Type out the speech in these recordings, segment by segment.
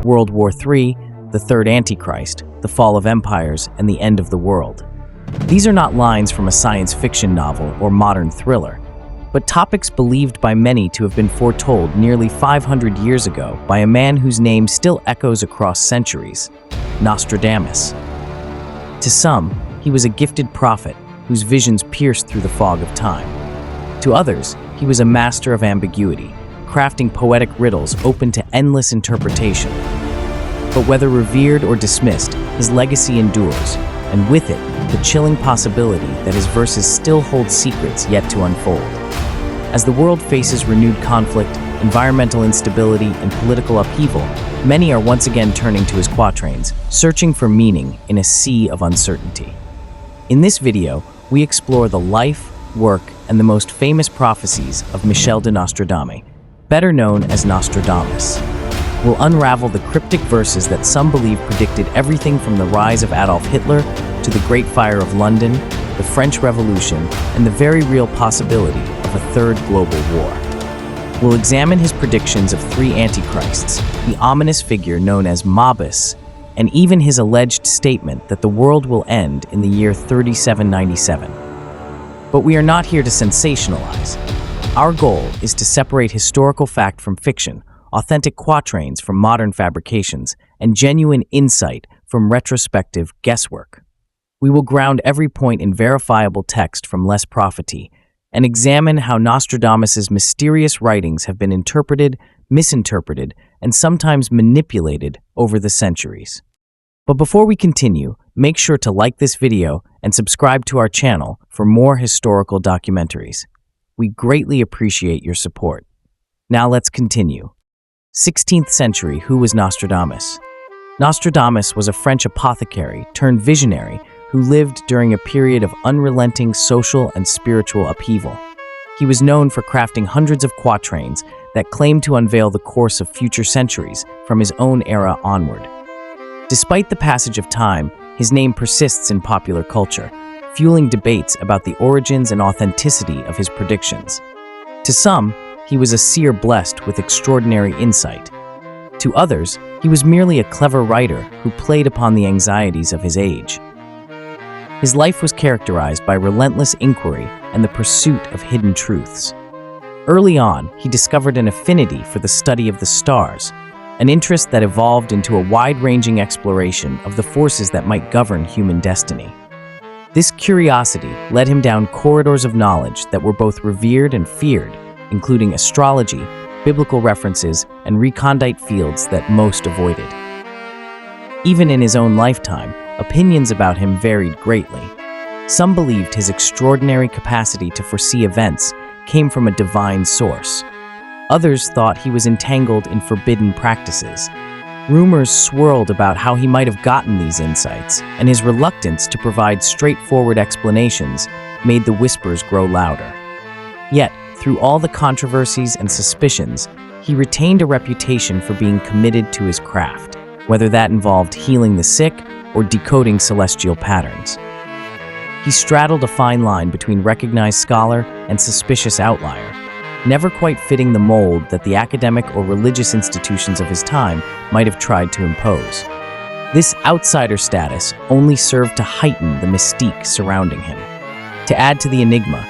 World War III, the Third Antichrist, the fall of empires, and the end of the world. These are not lines from a science fiction novel or modern thriller, but topics believed by many to have been foretold nearly 500 years ago by a man whose name still echoes across centuries, Nostradamus. To some, he was a gifted prophet whose visions pierced through the fog of time. To others, he was a master of ambiguity, crafting poetic riddles open to endless interpretation. But whether revered or dismissed, his legacy endures, and with it, the chilling possibility that his verses still hold secrets yet to unfold. As the world faces renewed conflict, environmental instability, and political upheaval, many are once again turning to his quatrains, searching for meaning in a sea of uncertainty. In this video, we explore the life, work, and the most famous prophecies of Michel de Nostradamus, better known as Nostradamus. We'll unravel the cryptic verses that some believe predicted everything from the rise of Adolf Hitler to the Great Fire of London, the French Revolution, and the very real possibility of a third global war. We'll examine his predictions of 3 antichrists, the ominous figure known as Mabus, and even his alleged statement that the world will end in the year 3797. But we are not here to sensationalize. Our goal is to separate historical fact from fiction, authentic quatrains from modern fabrications, and genuine insight from retrospective guesswork. We will ground every point in verifiable text from Les Prophéties and examine how Nostradamus's mysterious writings have been interpreted, misinterpreted, and sometimes manipulated over the centuries. But before we continue, make sure to like this video and subscribe to our channel for more historical documentaries. We greatly appreciate your support. Now let's continue. 16th century, who was Nostradamus? Nostradamus was a French apothecary turned visionary who lived during a period of unrelenting social and spiritual upheaval. He was known for crafting hundreds of quatrains that claimed to unveil the course of future centuries from his own era onward. Despite the passage of time, his name persists in popular culture, fueling debates about the origins and authenticity of his predictions. To some, he was a seer blessed with extraordinary insight. To others, he was merely a clever writer who played upon the anxieties of his age. His life was characterized by relentless inquiry and the pursuit of hidden truths. Early on, he discovered an affinity for the study of the stars, an interest that evolved into a wide-ranging exploration of the forces that might govern human destiny. This curiosity led him down corridors of knowledge that were both revered and feared, including astrology, biblical references, and recondite fields that most avoided. Even in his own lifetime, opinions about him varied greatly. Some believed his extraordinary capacity to foresee events came from a divine source. Others thought he was entangled in forbidden practices. Rumors swirled about how he might have gotten these insights, and his reluctance to provide straightforward explanations made the whispers grow louder. Yet, through all the controversies and suspicions, he retained a reputation for being committed to his craft, whether that involved healing the sick or decoding celestial patterns. He straddled a fine line between recognized scholar and suspicious outlier, never quite fitting the mold that the academic or religious institutions of his time might have tried to impose. This outsider status only served to heighten the mystique surrounding him. To add to the enigma,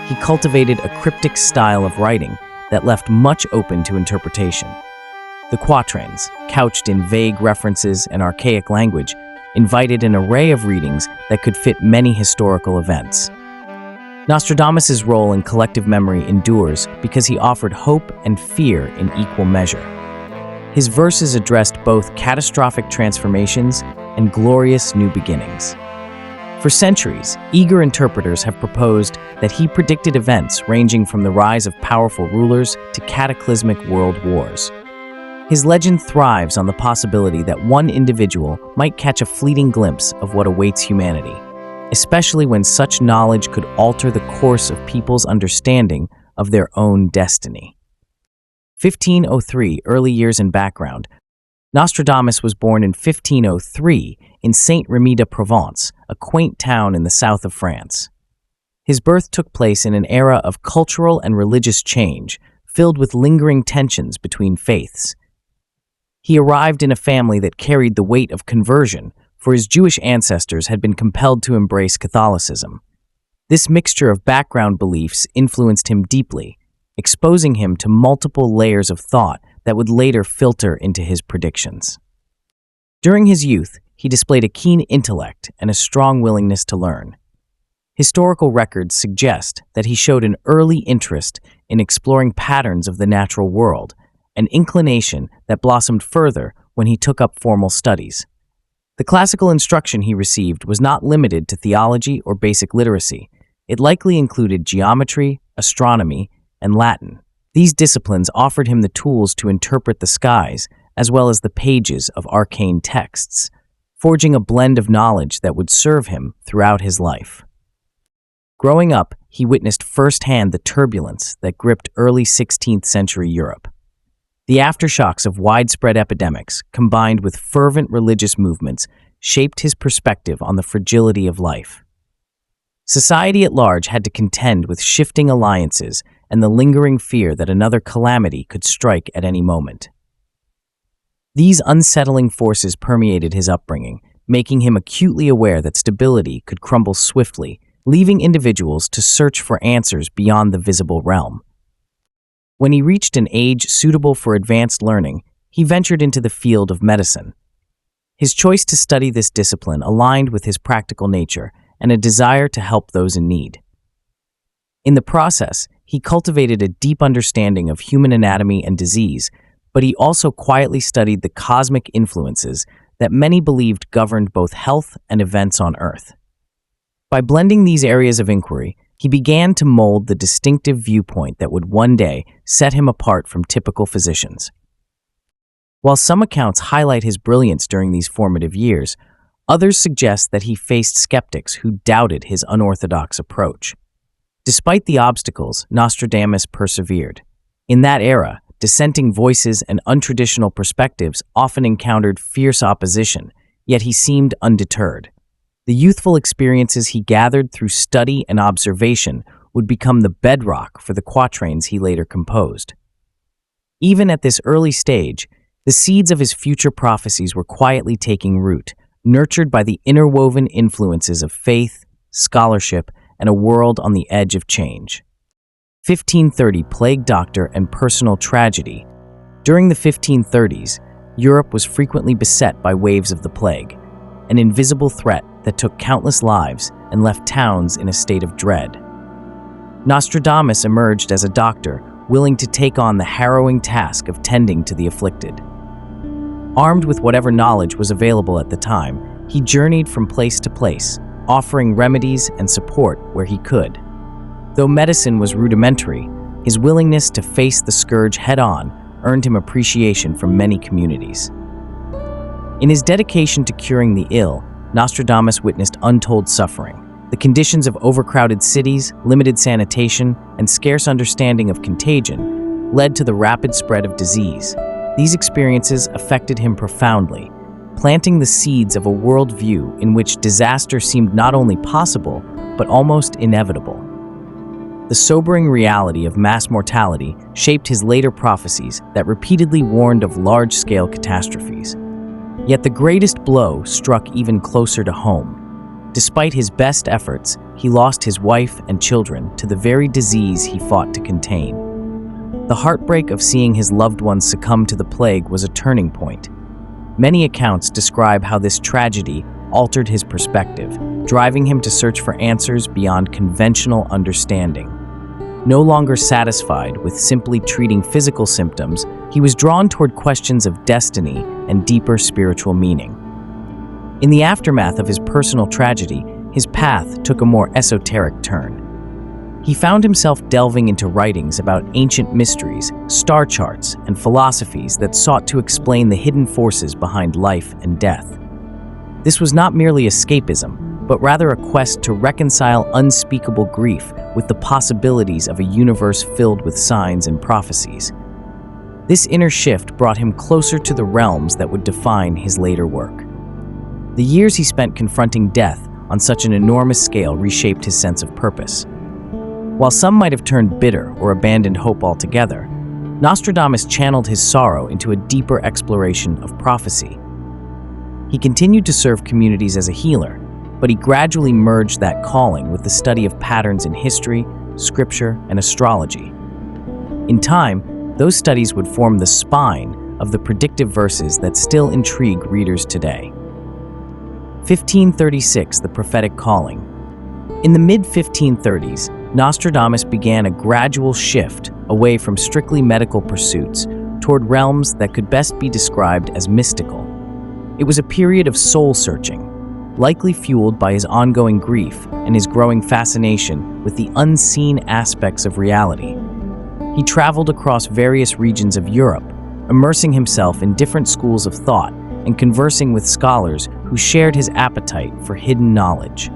he cultivated a cryptic style of writing that left much open to interpretation. The Quatrains, couched in vague references and archaic language, invited an array of readings that could fit many historical events. Nostradamus's role in collective memory endures because he offered hope and fear in equal measure. His verses addressed both catastrophic transformations and glorious new beginnings. For centuries, eager interpreters have proposed that he predicted events ranging from the rise of powerful rulers to cataclysmic world wars. His legend thrives on the possibility that one individual might catch a fleeting glimpse of what awaits humanity, especially when such knowledge could alter the course of people's understanding of their own destiny. 1503, early years and background. Nostradamus was born in 1503 in Saint-Rémy-de-Provence, a quaint town in the south of France. His birth took place in an era of cultural and religious change, filled with lingering tensions between faiths. He arrived in a family that carried the weight of conversion, for his Jewish ancestors had been compelled to embrace Catholicism. This mixture of background beliefs influenced him deeply, exposing him to multiple layers of thought that would later filter into his predictions. During his youth, he displayed a keen intellect and a strong willingness to learn. Historical records suggest that he showed an early interest in exploring patterns of the natural world, an inclination that blossomed further when he took up formal studies. The classical instruction he received was not limited to theology or basic literacy. It likely included geometry, astronomy, and Latin. These disciplines offered him the tools to interpret the skies as well as the pages of arcane texts, forging a blend of knowledge that would serve him throughout his life. Growing up, he witnessed firsthand the turbulence that gripped early 16th century Europe. The aftershocks of widespread epidemics, combined with fervent religious movements, shaped his perspective on the fragility of life. Society at large had to contend with shifting alliances and the lingering fear that another calamity could strike at any moment. These unsettling forces permeated his upbringing, making him acutely aware that stability could crumble swiftly, leaving individuals to search for answers beyond the visible realm. When he reached an age suitable for advanced learning, he ventured into the field of medicine. His choice to study this discipline aligned with his practical nature and a desire to help those in need. In the process, he cultivated a deep understanding of human anatomy and disease, but he also quietly studied the cosmic influences that many believed governed both health and events on Earth. By blending these areas of inquiry, he began to mold the distinctive viewpoint that would one day set him apart from typical physicians. While some accounts highlight his brilliance during these formative years, others suggest that he faced skeptics who doubted his unorthodox approach. Despite the obstacles, Nostradamus persevered. In that era, dissenting voices and untraditional perspectives often encountered fierce opposition, yet he seemed undeterred. The youthful experiences he gathered through study and observation would become the bedrock for the quatrains he later composed. Even at this early stage, the seeds of his future prophecies were quietly taking root, nurtured by the interwoven influences of faith, scholarship, and a world on the edge of change. 1530 Plague Doctor and Personal Tragedy. During the 1530s, Europe was frequently beset by waves of the plague, an invisible threat that took countless lives and left towns in a state of dread. Nostradamus emerged as a doctor, willing to take on the harrowing task of tending to the afflicted. Armed with whatever knowledge was available at the time, he journeyed from place to place, offering remedies and support where he could. Though medicine was rudimentary, his willingness to face the scourge head-on earned him appreciation from many communities. In his dedication to curing the ill, Nostradamus witnessed untold suffering. The conditions of overcrowded cities, limited sanitation, and scarce understanding of contagion led to the rapid spread of disease. These experiences affected him profoundly, planting the seeds of a worldview in which disaster seemed not only possible, but almost inevitable. The sobering reality of mass mortality shaped his later prophecies that repeatedly warned of large-scale catastrophes. Yet the greatest blow struck even closer to home. Despite his best efforts, he lost his wife and children to the very disease he fought to contain. The heartbreak of seeing his loved ones succumb to the plague was a turning point. Many accounts describe how this tragedy altered his perspective, driving him to search for answers beyond conventional understanding. No longer satisfied with simply treating physical symptoms, he was drawn toward questions of destiny and deeper spiritual meaning. In the aftermath of his personal tragedy, his path took a more esoteric turn. He found himself delving into writings about ancient mysteries, star charts, and philosophies that sought to explain the hidden forces behind life and death. This was not merely escapism, but rather a quest to reconcile unspeakable grief with the possibilities of a universe filled with signs and prophecies. This inner shift brought him closer to the realms that would define his later work. The years he spent confronting death on such an enormous scale reshaped his sense of purpose. While some might have turned bitter or abandoned hope altogether, Nostradamus channeled his sorrow into a deeper exploration of prophecy. He continued to serve communities as a healer, but he gradually merged that calling with the study of patterns in history, scripture, and astrology. In time, those studies would form the spine of the predictive verses that still intrigue readers today. 1536, the Prophetic Calling. In the mid-1530s, Nostradamus began a gradual shift away from strictly medical pursuits toward realms that could best be described as mystical. It was a period of soul-searching, likely fueled by his ongoing grief and his growing fascination with the unseen aspects of reality. He traveled across various regions of Europe, immersing himself in different schools of thought and conversing with scholars who shared his appetite for hidden knowledge.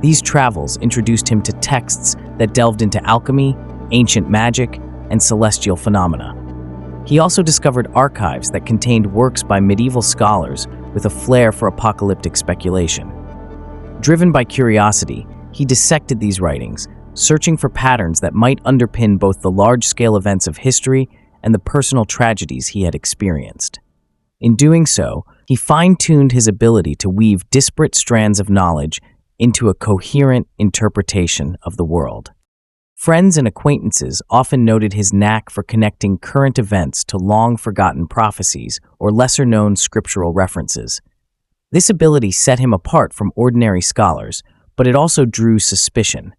These travels introduced him to texts that delved into alchemy, ancient magic, and celestial phenomena. He also discovered archives that contained works by medieval scholars with a flair for apocalyptic speculation. Driven by curiosity, he dissected these writings, searching for patterns that might underpin both the large-scale events of history and the personal tragedies he had experienced. In doing so, he fine-tuned his ability to weave disparate strands of knowledge into a coherent interpretation of the world. Friends and acquaintances often noted his knack for connecting current events to long-forgotten prophecies or lesser-known scriptural references. This ability set him apart from ordinary scholars, but it also drew suspicion.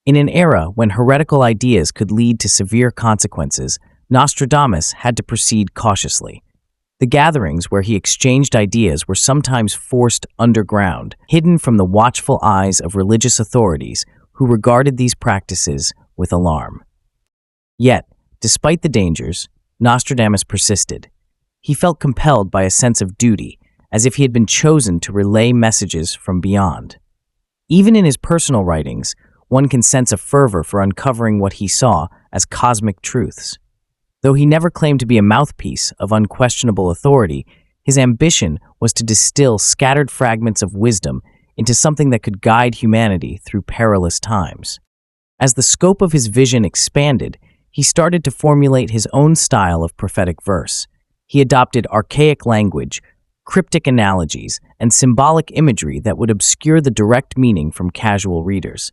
In an era when heretical ideas could lead to severe consequences, Nostradamus had to proceed cautiously. The gatherings where he exchanged ideas were sometimes forced underground, hidden from the watchful eyes of religious authorities who regarded these practices with alarm. Yet, despite the dangers, Nostradamus persisted. He felt compelled by a sense of duty, as if he had been chosen to relay messages from beyond. Even in his personal writings, one can sense a fervor for uncovering what he saw as cosmic truths. Though he never claimed to be a mouthpiece of unquestionable authority, his ambition was to distill scattered fragments of wisdom into something that could guide humanity through perilous times. As the scope of his vision expanded, he started to formulate his own style of prophetic verse. He adopted archaic language, cryptic analogies, and symbolic imagery that would obscure the direct meaning from casual readers.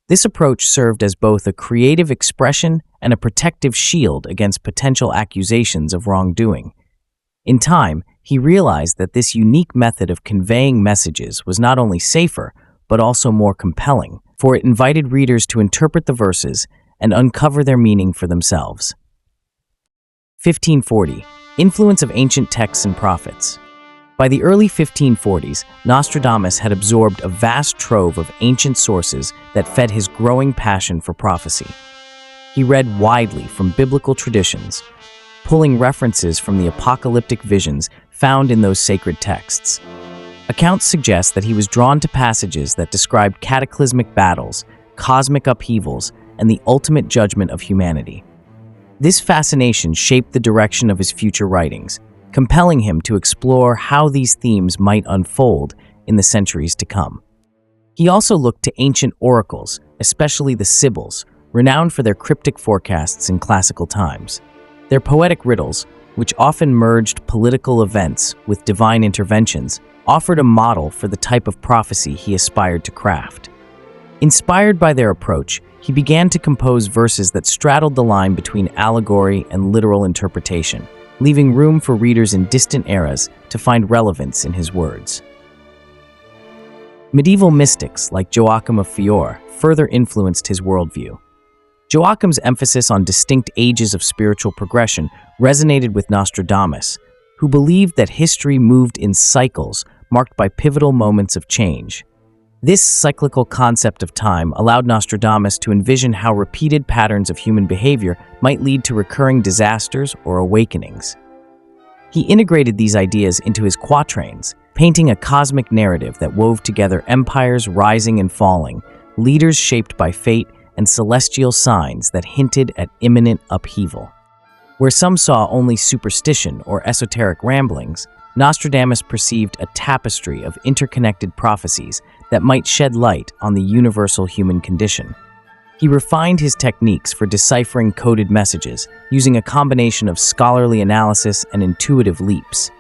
This approach served as both a creative expression and a protective shield against potential accusations of wrongdoing. In time, he realized that this unique method of conveying messages was not only safer, but also more compelling, for it invited readers to interpret the verses and uncover their meaning for themselves. 1540. Influence of ancient texts and prophets. By the early 1540s, Nostradamus had absorbed a vast trove of ancient sources that fed his growing passion for prophecy. He read widely from biblical traditions, pulling references from the apocalyptic visions found in those sacred texts. Accounts suggest that he was drawn to passages that described cataclysmic battles, cosmic upheavals, and the ultimate judgment of humanity. This fascination shaped the direction of his future writings, compelling him to explore how these themes might unfold in the centuries to come. He also looked to ancient oracles, especially the Sibyls, renowned for their cryptic forecasts in classical times. Their poetic riddles, which often merged political events with divine interventions, offered a model for the type of prophecy he aspired to craft. Inspired by their approach, he began to compose verses that straddled the line between allegory and literal interpretation, leaving room for readers in distant eras to find relevance in his words. Medieval mystics like Joachim of Fiore further influenced his worldview. Joachim's emphasis on distinct ages of spiritual progression resonated with Nostradamus, who believed that history moved in cycles marked by pivotal moments of change. This cyclical concept of time allowed Nostradamus to envision how repeated patterns of human behavior might lead to recurring disasters or awakenings. He integrated these ideas into his Quatrains, painting a cosmic narrative that wove together empires rising and falling, leaders shaped by fate, and celestial signs that hinted at imminent upheaval. Where some saw only superstition or esoteric ramblings, Nostradamus perceived a tapestry of interconnected prophecies that might shed light on the universal human condition. He refined his techniques for deciphering coded messages, using a combination of scholarly analysis and intuitive leaps.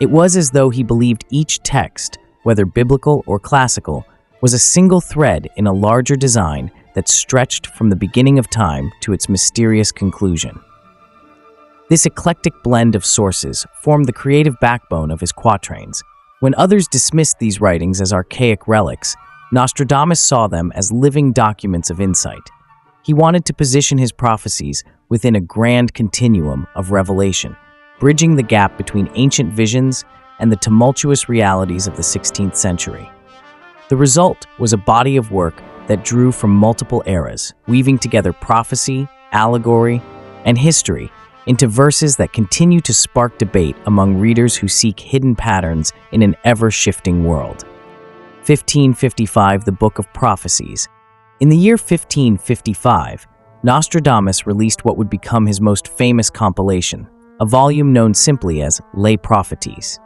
It was as though he believed each text, whether biblical or classical, was a single thread in a larger design that stretched from the beginning of time to its mysterious conclusion. This eclectic blend of sources formed the creative backbone of his Quatrains. When others dismissed these writings as archaic relics, Nostradamus saw them as living documents of insight. He wanted to position his prophecies within a grand continuum of revelation, bridging the gap between ancient visions and the tumultuous realities of the 16th century. The result was a body of work that drew from multiple eras, weaving together prophecy, allegory, and history into verses that continue to spark debate among readers who seek hidden patterns in an ever-shifting world. 1555, the Book of Prophecies. In the year 1555, Nostradamus released what would become his most famous compilation, a volume known simply as Les Prophéties.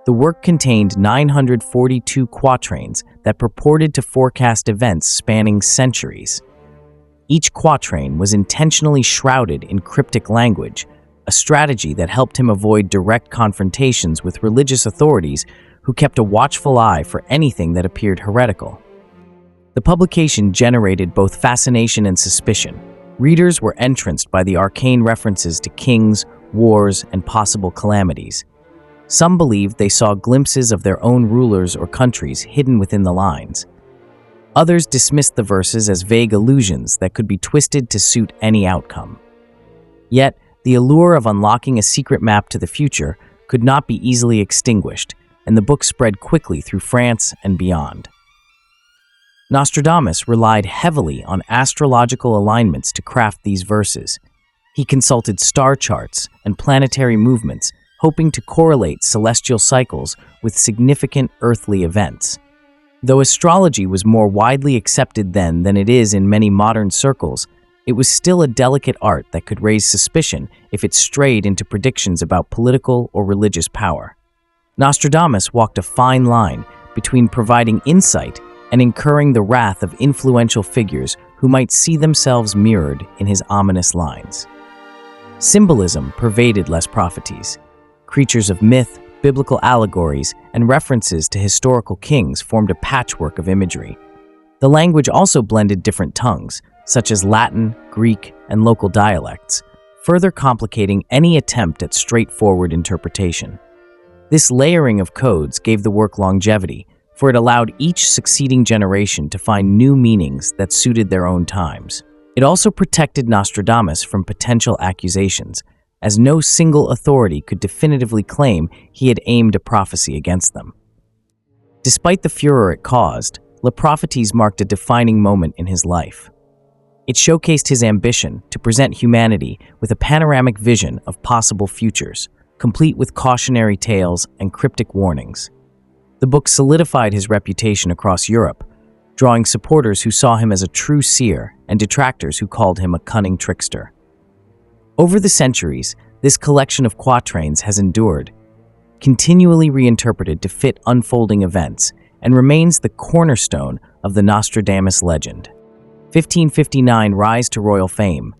The work contained 942 quatrains that purported to forecast events spanning centuries. Each quatrain was intentionally shrouded in cryptic language, a strategy that helped him avoid direct confrontations with religious authorities who kept a watchful eye for anything that appeared heretical. The publication generated both fascination and suspicion. Readers were entranced by the arcane references to kings, wars, and possible calamities. Some believed they saw glimpses of their own rulers or countries hidden within the lines. Others dismissed the verses as vague allusions that could be twisted to suit any outcome. Yet, the allure of unlocking a secret map to the future could not be easily extinguished, and the book spread quickly through France and beyond. Nostradamus relied heavily on astrological alignments to craft these verses. He consulted star charts and planetary movements, hoping to correlate celestial cycles with significant earthly events. Though astrology was more widely accepted then than it is in many modern circles, it was still a delicate art that could raise suspicion if it strayed into predictions about political or religious power. Nostradamus walked a fine line between providing insight and incurring the wrath of influential figures who might see themselves mirrored in his ominous lines. Symbolism pervaded Les Prophéties. Creatures of myth, biblical allegories, and references to historical kings formed a patchwork of imagery. The language also blended different tongues, such as Latin, Greek, and local dialects, further complicating any attempt at straightforward interpretation. This layering of codes gave the work longevity, for it allowed each succeeding generation to find new meanings that suited their own times. It also protected Nostradamus from potential accusations, as no single authority could definitively claim he had aimed a prophecy against them. Despite the furor it caused, Les Prophéties marked a defining moment in his life. It showcased his ambition to present humanity with a panoramic vision of possible futures, complete with cautionary tales and cryptic warnings. The book solidified his reputation across Europe, drawing supporters who saw him as a true seer and detractors who called him a cunning trickster. Over the centuries, this collection of quatrains has endured, continually reinterpreted to fit unfolding events, and remains the cornerstone of the Nostradamus legend. 1559 Rise to royal fame.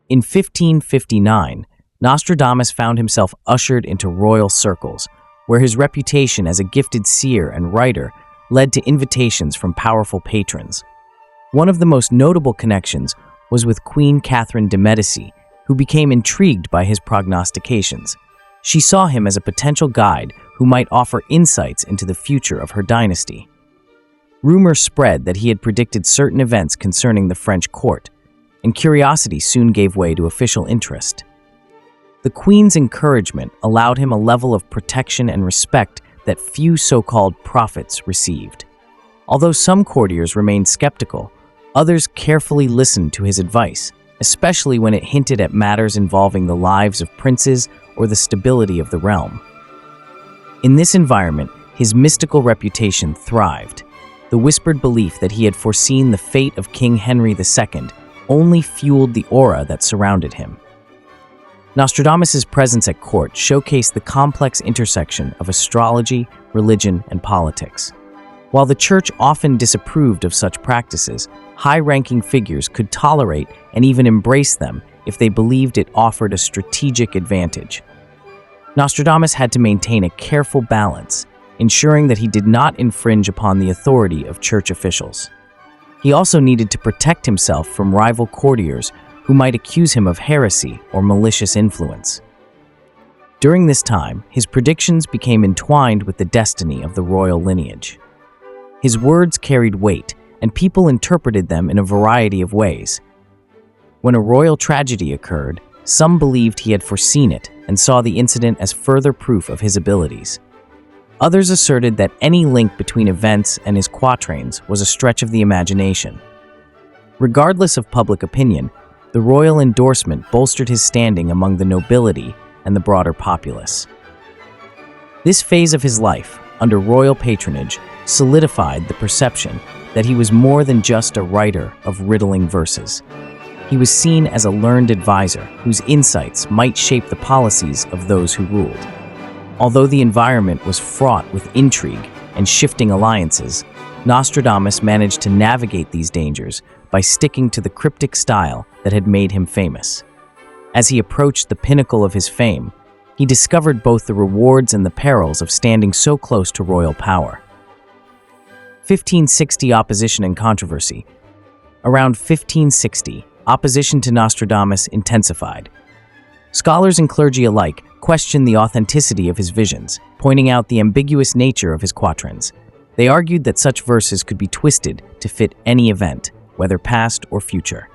In 1559, Nostradamus found himself ushered into royal circles, where his reputation as a gifted seer and writer led to invitations from powerful patrons. One of the most notable connections was with Queen Catherine de' Medici, who became intrigued by his prognostications. She saw him as a potential guide who might offer insights into the future of her dynasty. Rumors spread that he had predicted certain events concerning the French court, and curiosity soon gave way to official interest. The Queen's encouragement allowed him a level of protection and respect that few so-called prophets received. Although some courtiers remained skeptical, others carefully listened to his advice, especially when it hinted at matters involving the lives of princes or the stability of the realm. In this environment, his mystical reputation thrived. The whispered belief that he had foreseen the fate of King Henry II only fueled the aura that surrounded him. Nostradamus' presence at court showcased the complex intersection of astrology, religion, and politics. While the church often disapproved of such practices, high-ranking figures could tolerate and even embrace them if they believed it offered a strategic advantage. Nostradamus had to maintain a careful balance, ensuring that he did not infringe upon the authority of church officials. He also needed to protect himself from rival courtiers who might accuse him of heresy or malicious influence. During this time, his predictions became entwined with the destiny of the royal lineage. His words carried weight, and people interpreted them in a variety of ways. When a royal tragedy occurred, some believed he had foreseen it and saw the incident as further proof of his abilities. Others asserted that any link between events and his quatrains was a stretch of the imagination. Regardless of public opinion, the royal endorsement bolstered his standing among the nobility and the broader populace. This phase of his life, under royal patronage, solidified the perception that he was more than just a writer of riddling verses. He was seen as a learned advisor whose insights might shape the policies of those who ruled. Although the environment was fraught with intrigue and shifting alliances, Nostradamus managed to navigate these dangers by sticking to the cryptic style that had made him famous. As he approached the pinnacle of his fame, he discovered both the rewards and the perils of standing so close to royal power. 1560 Opposition and Controversy. Around 1560, opposition to Nostradamus intensified. Scholars and clergy alike questioned the authenticity of his visions, pointing out the ambiguous nature of his quatrains. They argued that such verses could be twisted to fit any event, whether past or future.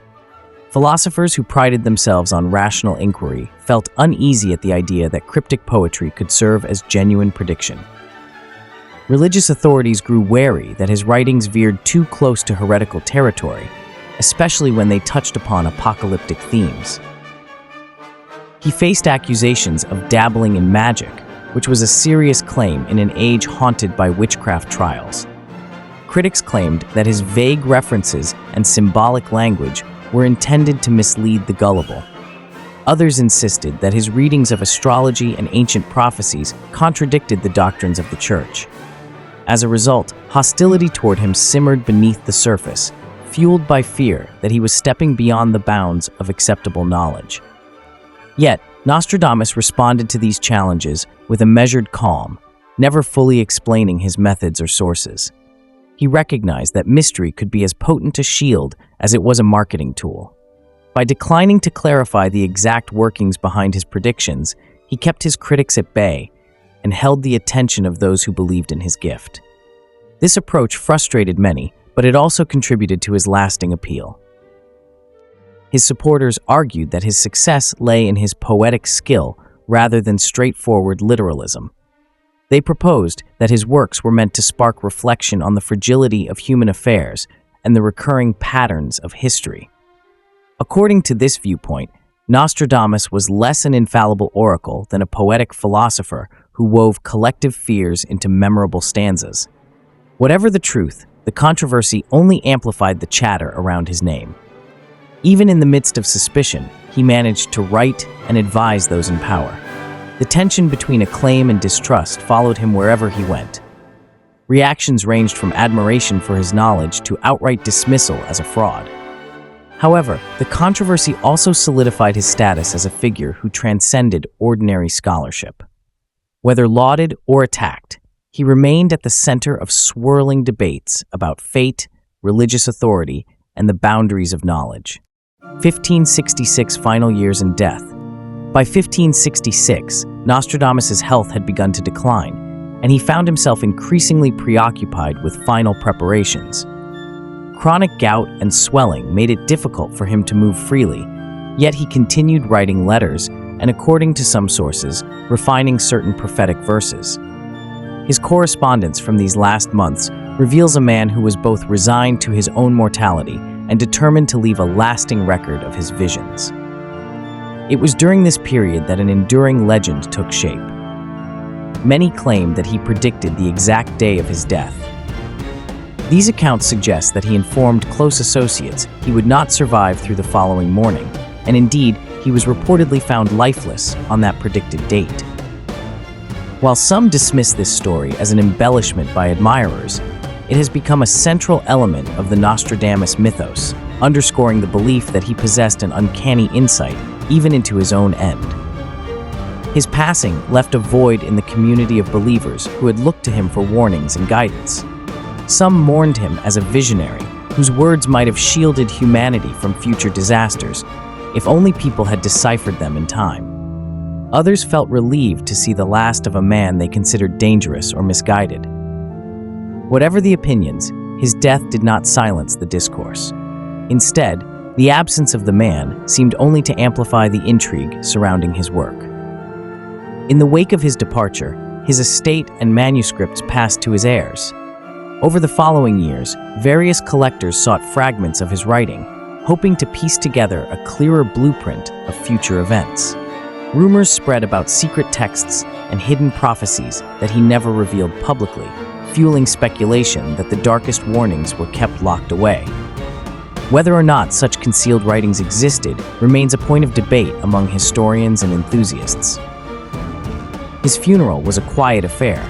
Philosophers who prided themselves on rational inquiry felt uneasy at the idea that cryptic poetry could serve as genuine prediction. Religious authorities grew wary that his writings veered too close to heretical territory, especially when they touched upon apocalyptic themes. He faced accusations of dabbling in magic, which was a serious claim in an age haunted by witchcraft trials. Critics claimed that his vague references and symbolic language were intended to mislead the gullible. Others insisted that his readings of astrology and ancient prophecies contradicted the doctrines of the church. As a result, hostility toward him simmered beneath the surface, fueled by fear that he was stepping beyond the bounds of acceptable knowledge. Yet, Nostradamus responded to these challenges with a measured calm, never fully explaining his methods or sources. He recognized that mystery could be as potent a shield as it was a marketing tool. By declining to clarify the exact workings behind his predictions, he kept his critics at bay and held the attention of those who believed in his gift. This approach frustrated many, but it also contributed to his lasting appeal. His supporters argued that his success lay in his poetic skill rather than straightforward literalism. They proposed that his works were meant to spark reflection on the fragility of human affairs and the recurring patterns of history. According to this viewpoint, Nostradamus was less an infallible oracle than a poetic philosopher who wove collective fears into memorable stanzas. Whatever the truth, the controversy only amplified the chatter around his name. Even in the midst of suspicion, he managed to write and advise those in power. The tension between acclaim and distrust followed him wherever he went. Reactions ranged from admiration for his knowledge to outright dismissal as a fraud. However, the controversy also solidified his status as a figure who transcended ordinary scholarship. Whether lauded or attacked, he remained at the center of swirling debates about fate, religious authority, and the boundaries of knowledge. 1566 Final years and death. By 1566, Nostradamus' health had begun to decline, and he found himself increasingly preoccupied with final preparations. Chronic gout and swelling made it difficult for him to move freely, yet he continued writing letters and, according to some sources, refining certain prophetic verses. His correspondence from these last months reveals a man who was both resigned to his own mortality and determined to leave a lasting record of his visions. It was during this period that an enduring legend took shape. Many claim that he predicted the exact day of his death. These accounts suggest that he informed close associates he would not survive through the following morning, and indeed, he was reportedly found lifeless on that predicted date. While some dismiss this story as an embellishment by admirers, it has become a central element of the Nostradamus mythos, underscoring the belief that he possessed an uncanny insight even into his own end. His passing left a void in the community of believers who had looked to him for warnings and guidance. Some mourned him as a visionary, whose words might have shielded humanity from future disasters, if only people had deciphered them in time. Others felt relieved to see the last of a man they considered dangerous or misguided. Whatever the opinions, his death did not silence the discourse. Instead, the absence of the man seemed only to amplify the intrigue surrounding his work. In the wake of his departure, his estate and manuscripts passed to his heirs. Over the following years, various collectors sought fragments of his writing, hoping to piece together a clearer blueprint of future events. Rumors spread about secret texts and hidden prophecies that he never revealed publicly, fueling speculation that the darkest warnings were kept locked away. Whether or not such concealed writings existed remains a point of debate among historians and enthusiasts. His funeral was a quiet affair,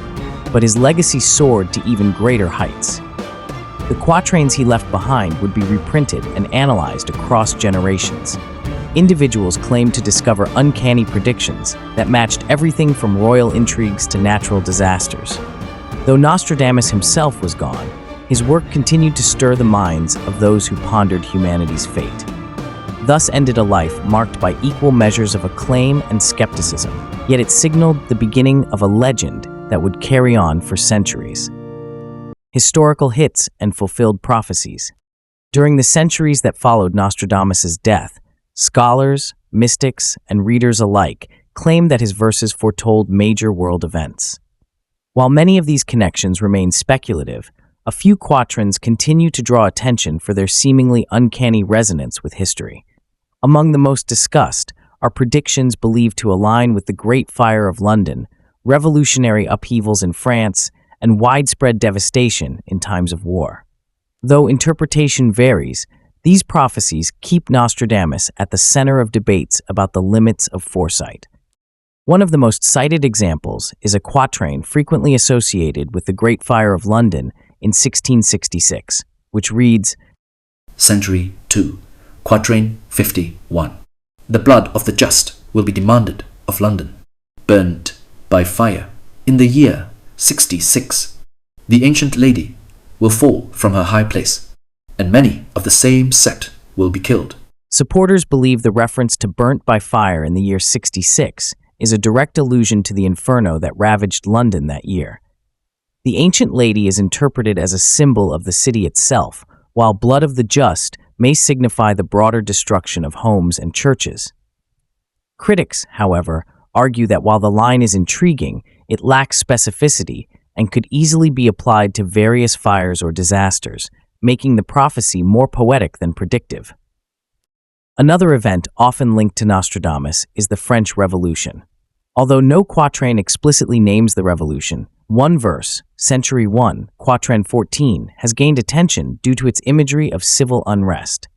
but his legacy soared to even greater heights. The quatrains he left behind would be reprinted and analyzed across generations. Individuals claimed to discover uncanny predictions that matched everything from royal intrigues to natural disasters. Though Nostradamus himself was gone, his work continued to stir the minds of those who pondered humanity's fate. Thus ended a life marked by equal measures of acclaim and skepticism, yet it signaled the beginning of a legend that would carry on for centuries. Historical hits and fulfilled prophecies. During the centuries that followed Nostradamus' death, scholars, mystics, and readers alike claimed that his verses foretold major world events. While many of these connections remain speculative, a few quatrains continue to draw attention for their seemingly uncanny resonance with history. Among the most discussed are predictions believed to align with the Great Fire of London, revolutionary upheavals in France, and widespread devastation in times of war. Though interpretation varies, these prophecies keep Nostradamus at the center of debates about the limits of foresight. One of the most cited examples is a quatrain frequently associated with the Great Fire of London in 1666, which reads, Century 2, Quatrain 51. The blood of the just will be demanded of London, burnt by fire. In the year 66, the ancient lady will fall from her high place, and many of the same sect will be killed. Supporters believe the reference to burnt by fire in the year 66 is a direct allusion to the inferno that ravaged London that year. The ancient lady is interpreted as a symbol of the city itself, while blood of the just may signify the broader destruction of homes and churches. Critics, however, argue that while the line is intriguing, it lacks specificity and could easily be applied to various fires or disasters, making the prophecy more poetic than predictive. Another event often linked to Nostradamus is the French Revolution. Although no quatrain explicitly names the revolution, one verse, Century 1, Quatrain 14, has gained attention due to its imagery of civil unrest.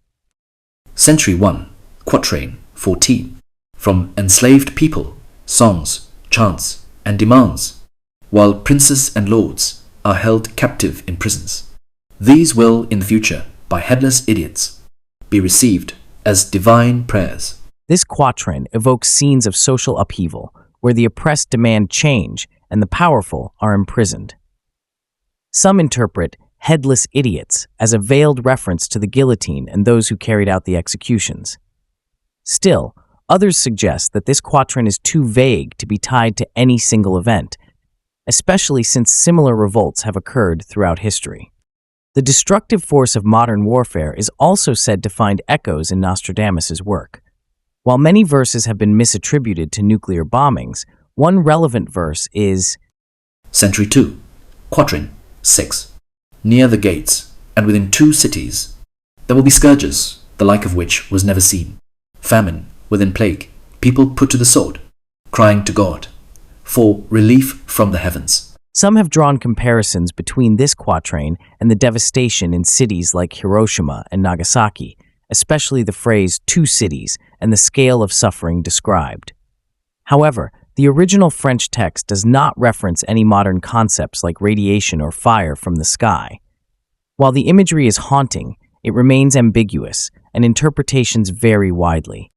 Century 1, Quatrain 14. From enslaved people, songs, chants, and demands, while princes and lords are held captive in prisons. These will, in the future, by headless idiots, be received as divine prayers. This quatrain evokes scenes of social upheaval, where the oppressed demand change and the powerful are imprisoned. Some interpret headless idiots as a veiled reference to the guillotine and those who carried out the executions. Still, others suggest that this quatrain is too vague to be tied to any single event, especially since similar revolts have occurred throughout history. The destructive force of modern warfare is also said to find echoes in Nostradamus' work. While many verses have been misattributed to nuclear bombings, one relevant verse is Century 2, Quatrain 6. Near the gates, and within 2 cities, there will be scourges, the like of which was never seen. Famine, within plague, people put to the sword, crying to God for relief from the heavens. Some have drawn comparisons between this quatrain and the devastation in cities like Hiroshima and Nagasaki, especially the phrase 2 cities and the scale of suffering described. However, the original French text does not reference any modern concepts like radiation or fire from the sky. While the imagery is haunting, it remains ambiguous, and interpretations vary widely.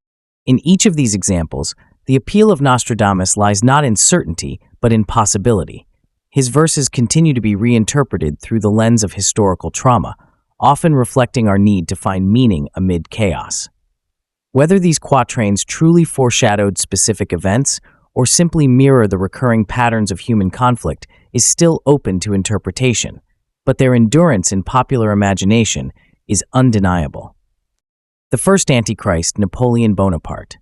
In each of these examples, the appeal of Nostradamus lies not in certainty, but in possibility. His verses continue to be reinterpreted through the lens of historical trauma, often reflecting our need to find meaning amid chaos. Whether these quatrains truly foreshadowed specific events or simply mirror the recurring patterns of human conflict is still open to interpretation, but their endurance in popular imagination is undeniable. The first Antichrist, Napoleon Bonaparte.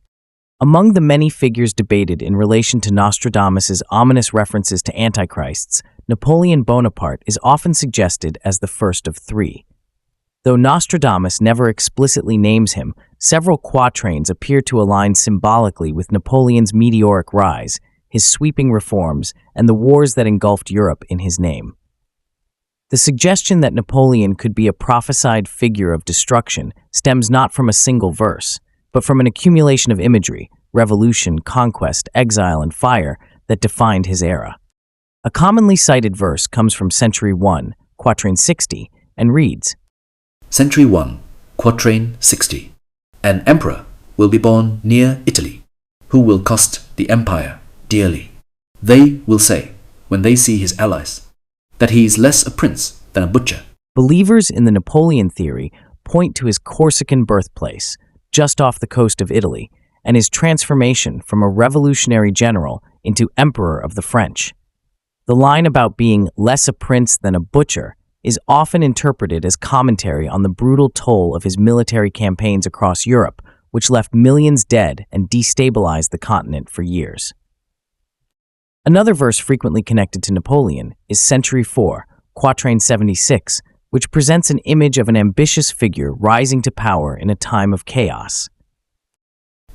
Among the many figures debated in relation to Nostradamus's ominous references to antichrists, Napoleon Bonaparte is often suggested as the first of three. Though Nostradamus never explicitly names him, several quatrains appear to align symbolically with Napoleon's meteoric rise, his sweeping reforms, and the wars that engulfed Europe in his name. The suggestion that Napoleon could be a prophesied figure of destruction stems not from a single verse, but from an accumulation of imagery, revolution, conquest, exile, and fire that defined his era. A commonly cited verse comes from Century 1, Quatrain 60, and reads, Century 1, Quatrain 60. An emperor will be born near Italy, who will cost the empire dearly. They will say, when they see his allies, that he is less a prince than a butcher. Believers in the Napoleon theory point to his Corsican birthplace, just off the coast of Italy, and his transformation from a revolutionary general into emperor of the French. The line about being less a prince than a butcher is often interpreted as commentary on the brutal toll of his military campaigns across Europe, which left millions dead and destabilized the continent for years. Another verse frequently connected to Napoleon is Century 4, Quatrain 76, which presents an image of an ambitious figure rising to power in a time of chaos.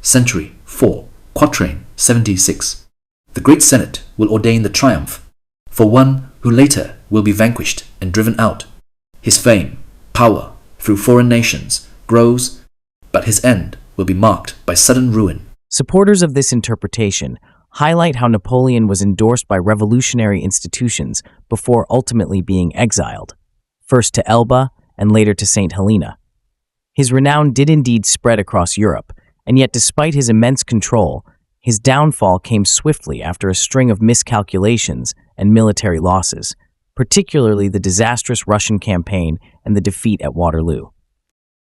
Century 4, Quatrain 76. The great Senate will ordain the triumph for one who later will be vanquished and driven out. His fame, power, through foreign nations, grows, but his end will be marked by sudden ruin. Supporters of this interpretation highlight how Napoleon was endorsed by revolutionary institutions before ultimately being exiled, first to Elba and later to St. Helena. His renown did indeed spread across Europe, and yet despite his immense control, his downfall came swiftly after a string of miscalculations and military losses, particularly the disastrous Russian campaign and the defeat at Waterloo.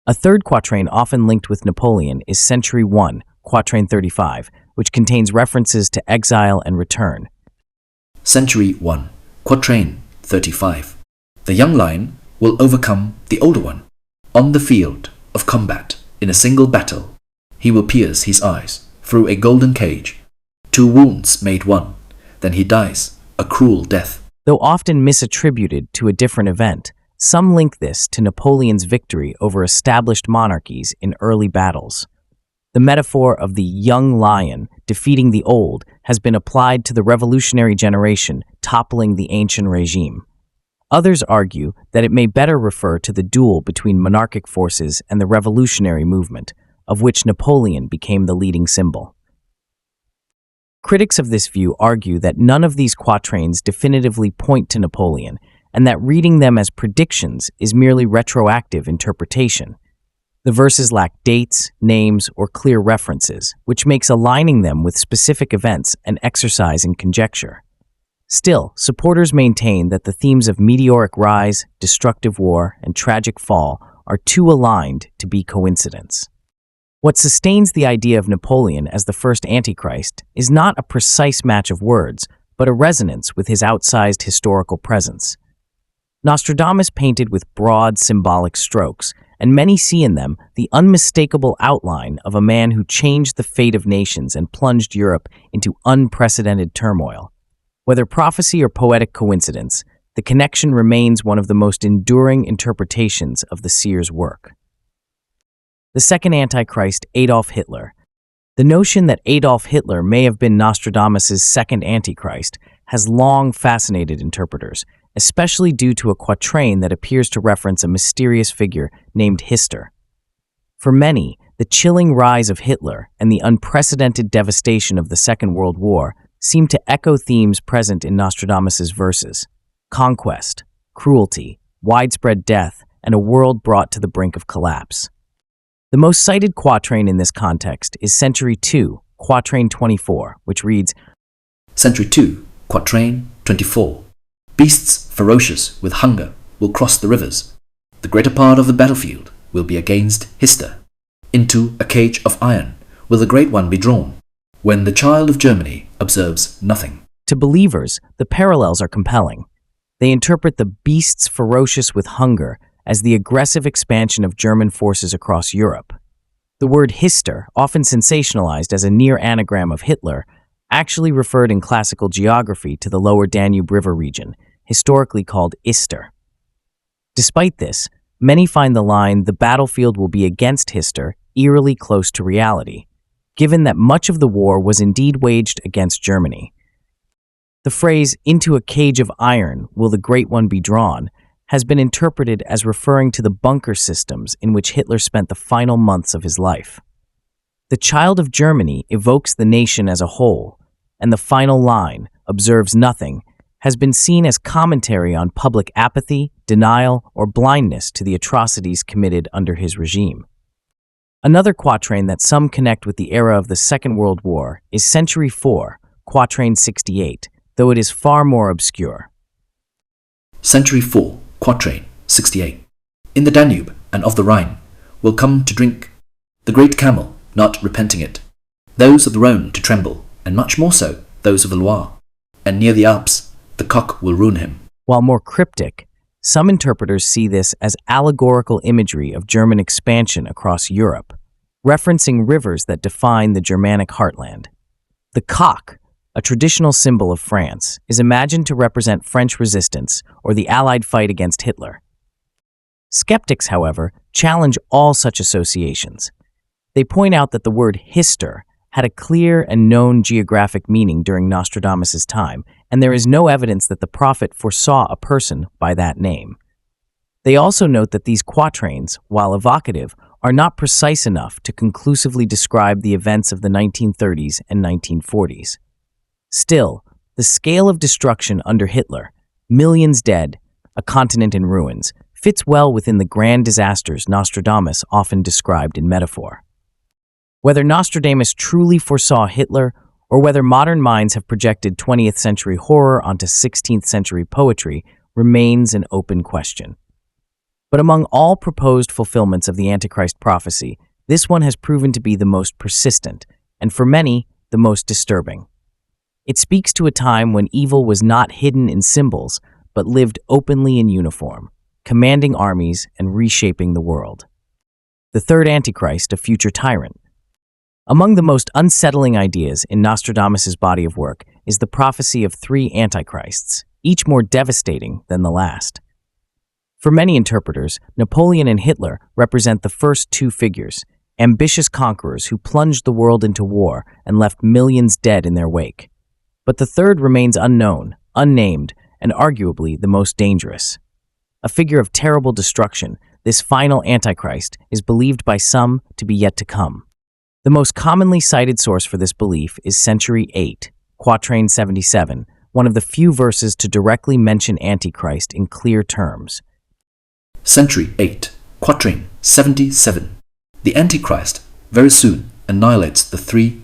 A third quatrain often linked with Napoleon is Century 1, Quatrain 35, which contains references to exile and return. Century 1, Quatrain 35. The young lion will overcome the older one. On the field of combat, in a single battle, he will pierce his eyes through a golden cage. 2 wounds made one, then he dies a cruel death. Though often misattributed to a different event, some link this to Napoleon's victory over established monarchies in early battles. The metaphor of the young lion defeating the old has been applied to the revolutionary generation toppling the ancient regime. Others argue that it may better refer to the duel between monarchic forces and the revolutionary movement, of which Napoleon became the leading symbol. Critics of this view argue that none of these quatrains definitively point to Napoleon, and that reading them as predictions is merely retroactive interpretation. The verses lack dates, names, or clear references, which makes aligning them with specific events an exercise in conjecture. Still, supporters maintain that the themes of meteoric rise, destructive war, and tragic fall are too aligned to be coincidence. What sustains the idea of Napoleon as the first Antichrist is not a precise match of words, but a resonance with his outsized historical presence. Nostradamus painted with broad symbolic strokes, and many see in them the unmistakable outline of a man who changed the fate of nations and plunged Europe into unprecedented turmoil. Whether prophecy or poetic coincidence, the connection remains one of the most enduring interpretations of the seer's work. The second Antichrist, Adolf Hitler. The notion that Adolf Hitler may have been Nostradamus's second Antichrist has long fascinated interpreters, especially due to a quatrain that appears to reference a mysterious figure named Hister. For many, the chilling rise of Hitler and the unprecedented devastation of the Second World War seem to echo themes present in Nostradamus's verses: conquest, cruelty, widespread death, and a world brought to the brink of collapse. The most cited quatrain in this context is Century 2, Quatrain 24, which reads, Century 2, Quatrain 24. Beasts ferocious with hunger will cross the rivers. The greater part of the battlefield will be against Hister. Into a cage of iron will the Great One be drawn, when the child of Germany observes nothing. To believers, the parallels are compelling. They interpret the beasts ferocious with hunger as the aggressive expansion of German forces across Europe. The word Hister, often sensationalized as a near anagram of Hitler, actually referred in classical geography to the lower Danube River region, historically called Ister. Despite this, many find the line, "the battlefield will be against Hister," eerily close to reality, given that much of the war was indeed waged against Germany. The phrase, "into a cage of iron will the Great One be drawn," has been interpreted as referring to the bunker systems in which Hitler spent the final months of his life. The child of Germany evokes the nation as a whole, and the final line, "observes nothing," has been seen as commentary on public apathy, denial, or blindness to the atrocities committed under his regime. Another quatrain that some connect with the era of the Second World War is Century 4, Quatrain 68, though it is far more obscure. Century 4, Quatrain 68. In the Danube and of the Rhine will come to drink the great camel, not repenting it, those of the Rhone to tremble, and much more so those of the Loire, and near the Alps the cock will ruin him. While more cryptic, some interpreters see this as allegorical imagery of German expansion across Europe, referencing rivers that define the Germanic heartland. The cock, a traditional symbol of France, is imagined to represent French resistance or the Allied fight against Hitler. Skeptics, however, challenge all such associations. They point out that the word Hister had a clear and known geographic meaning during Nostradamus' time, and there is no evidence that the prophet foresaw a person by that name. They also note that these quatrains, while evocative, are not precise enough to conclusively describe the events of the 1930s and 1940s. Still, the scale of destruction under Hitler, millions dead, a continent in ruins, fits well within the grand disasters Nostradamus often described in metaphor. Whether Nostradamus truly foresaw Hitler, or whether modern minds have projected 20th century horror onto 16th century poetry, remains an open question. But among all proposed fulfillments of the Antichrist prophecy, this one has proven to be the most persistent, and for many, the most disturbing. It speaks to a time when evil was not hidden in symbols, but lived openly in uniform, commanding armies and reshaping the world. The third Antichrist, a future tyrant. Among the most unsettling ideas in Nostradamus' body of work is the prophecy of three antichrists, each more devastating than the last. For many interpreters, Napoleon and Hitler represent the first two figures, ambitious conquerors who plunged the world into war and left millions dead in their wake. But the third remains unknown, unnamed, and arguably the most dangerous. A figure of terrible destruction, this final Antichrist is believed by some to be yet to come. The most commonly cited source for this belief is Century 8, Quatrain 77, one of the few verses to directly mention Antichrist in clear terms. Century 8, Quatrain 77. The Antichrist very soon annihilates the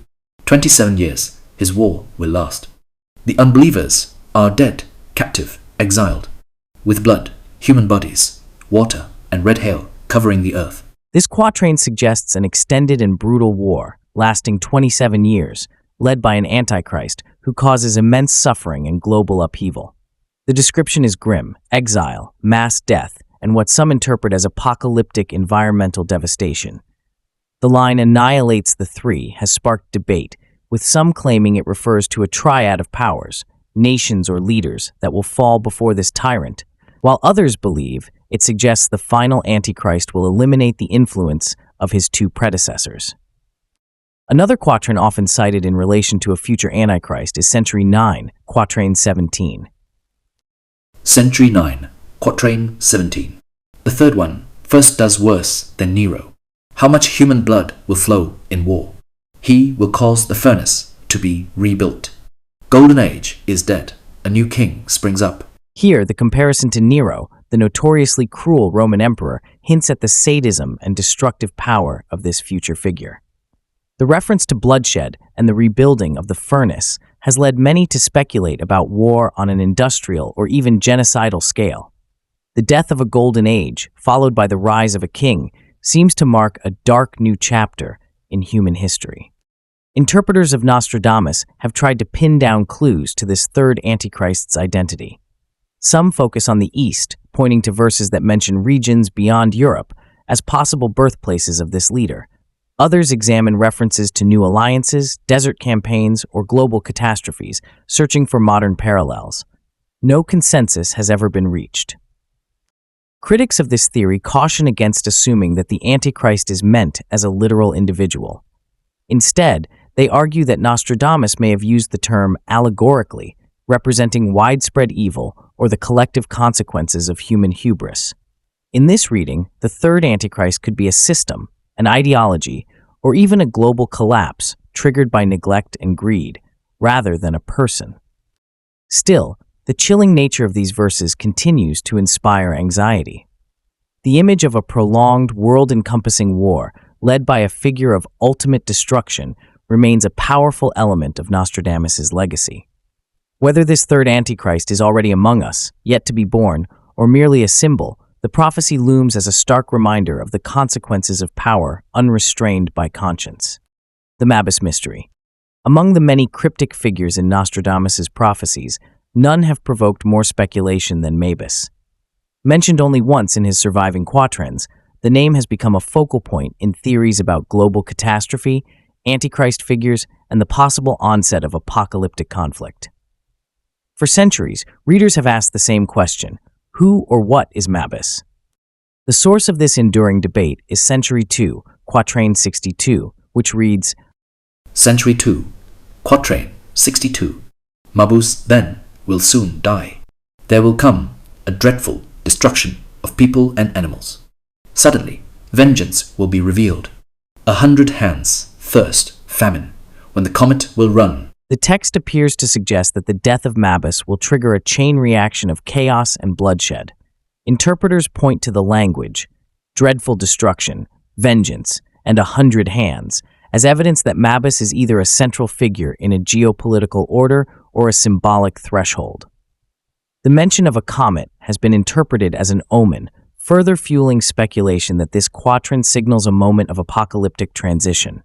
27 years his war will last. The unbelievers are dead, captive, exiled, with blood, human bodies, water, and red hail covering the earth. This quatrain suggests an extended and brutal war, lasting 27 years, led by an Antichrist who causes immense suffering and global upheaval. The description is grim: exile, mass death, and what some interpret as apocalyptic environmental devastation. The line "annihilates the three" has sparked debate, with some claiming it refers to a triad of powers, nations or leaders, that will fall before this tyrant, while others believe it suggests the final Antichrist will eliminate the influence of his two predecessors. Another quatrain often cited in relation to a future Antichrist is Century 9, Quatrain 17. Century 9, Quatrain 17. The third one first does worse than Nero. How much human blood will flow in war? He will cause the furnace to be rebuilt. Golden age is dead. A new king springs up. Here, the comparison to Nero, the notoriously cruel Roman emperor, hints at the sadism and destructive power of this future figure. The reference to bloodshed and the rebuilding of the furnace has led many to speculate about war on an industrial or even genocidal scale. The death of a golden age, followed by the rise of a king, seems to mark a dark new chapter in human history. Interpreters of Nostradamus have tried to pin down clues to this third Antichrist's identity. Some focus on the East, pointing to verses that mention regions beyond Europe as possible birthplaces of this leader. Others examine references to new alliances, desert campaigns, or global catastrophes, searching for modern parallels. No consensus has ever been reached. Critics of this theory caution against assuming that the Antichrist is meant as a literal individual. Instead, they argue that Nostradamus may have used the term allegorically, representing widespread evil or the collective consequences of human hubris. In this reading, the third Antichrist could be a system, an ideology, or even a global collapse triggered by neglect and greed, rather than a person. Still, the chilling nature of these verses continues to inspire anxiety. The image of a prolonged, world-encompassing war, led by a figure of ultimate destruction, remains a powerful element of Nostradamus' legacy. Whether this third Antichrist is already among us, yet to be born, or merely a symbol, the prophecy looms as a stark reminder of the consequences of power unrestrained by conscience. The Mabus Mystery. Among the many cryptic figures in Nostradamus' prophecies, none have provoked more speculation than Mabus. Mentioned only once in his surviving Quatrains, the name has become a focal point in theories about global catastrophe, Antichrist figures, and the possible onset of apocalyptic conflict. For centuries, readers have asked the same question: who or what is Mabus? The source of this enduring debate is Century 2, Quatrain 62, which reads, Century 2, Quatrain 62. Mabus then will soon die. There will come a dreadful destruction of people and animals. Suddenly, vengeance will be revealed. 100 hands, thirst, famine, when the comet will run. The text appears to suggest that the death of Mabus will trigger a chain reaction of chaos and bloodshed. Interpreters point to the language, dreadful destruction, vengeance, and 100 hands, as evidence that Mabus is either a central figure in a geopolitical order or a symbolic threshold. The mention of a comet has been interpreted as an omen, further fueling speculation that this quatrain signals a moment of apocalyptic transition.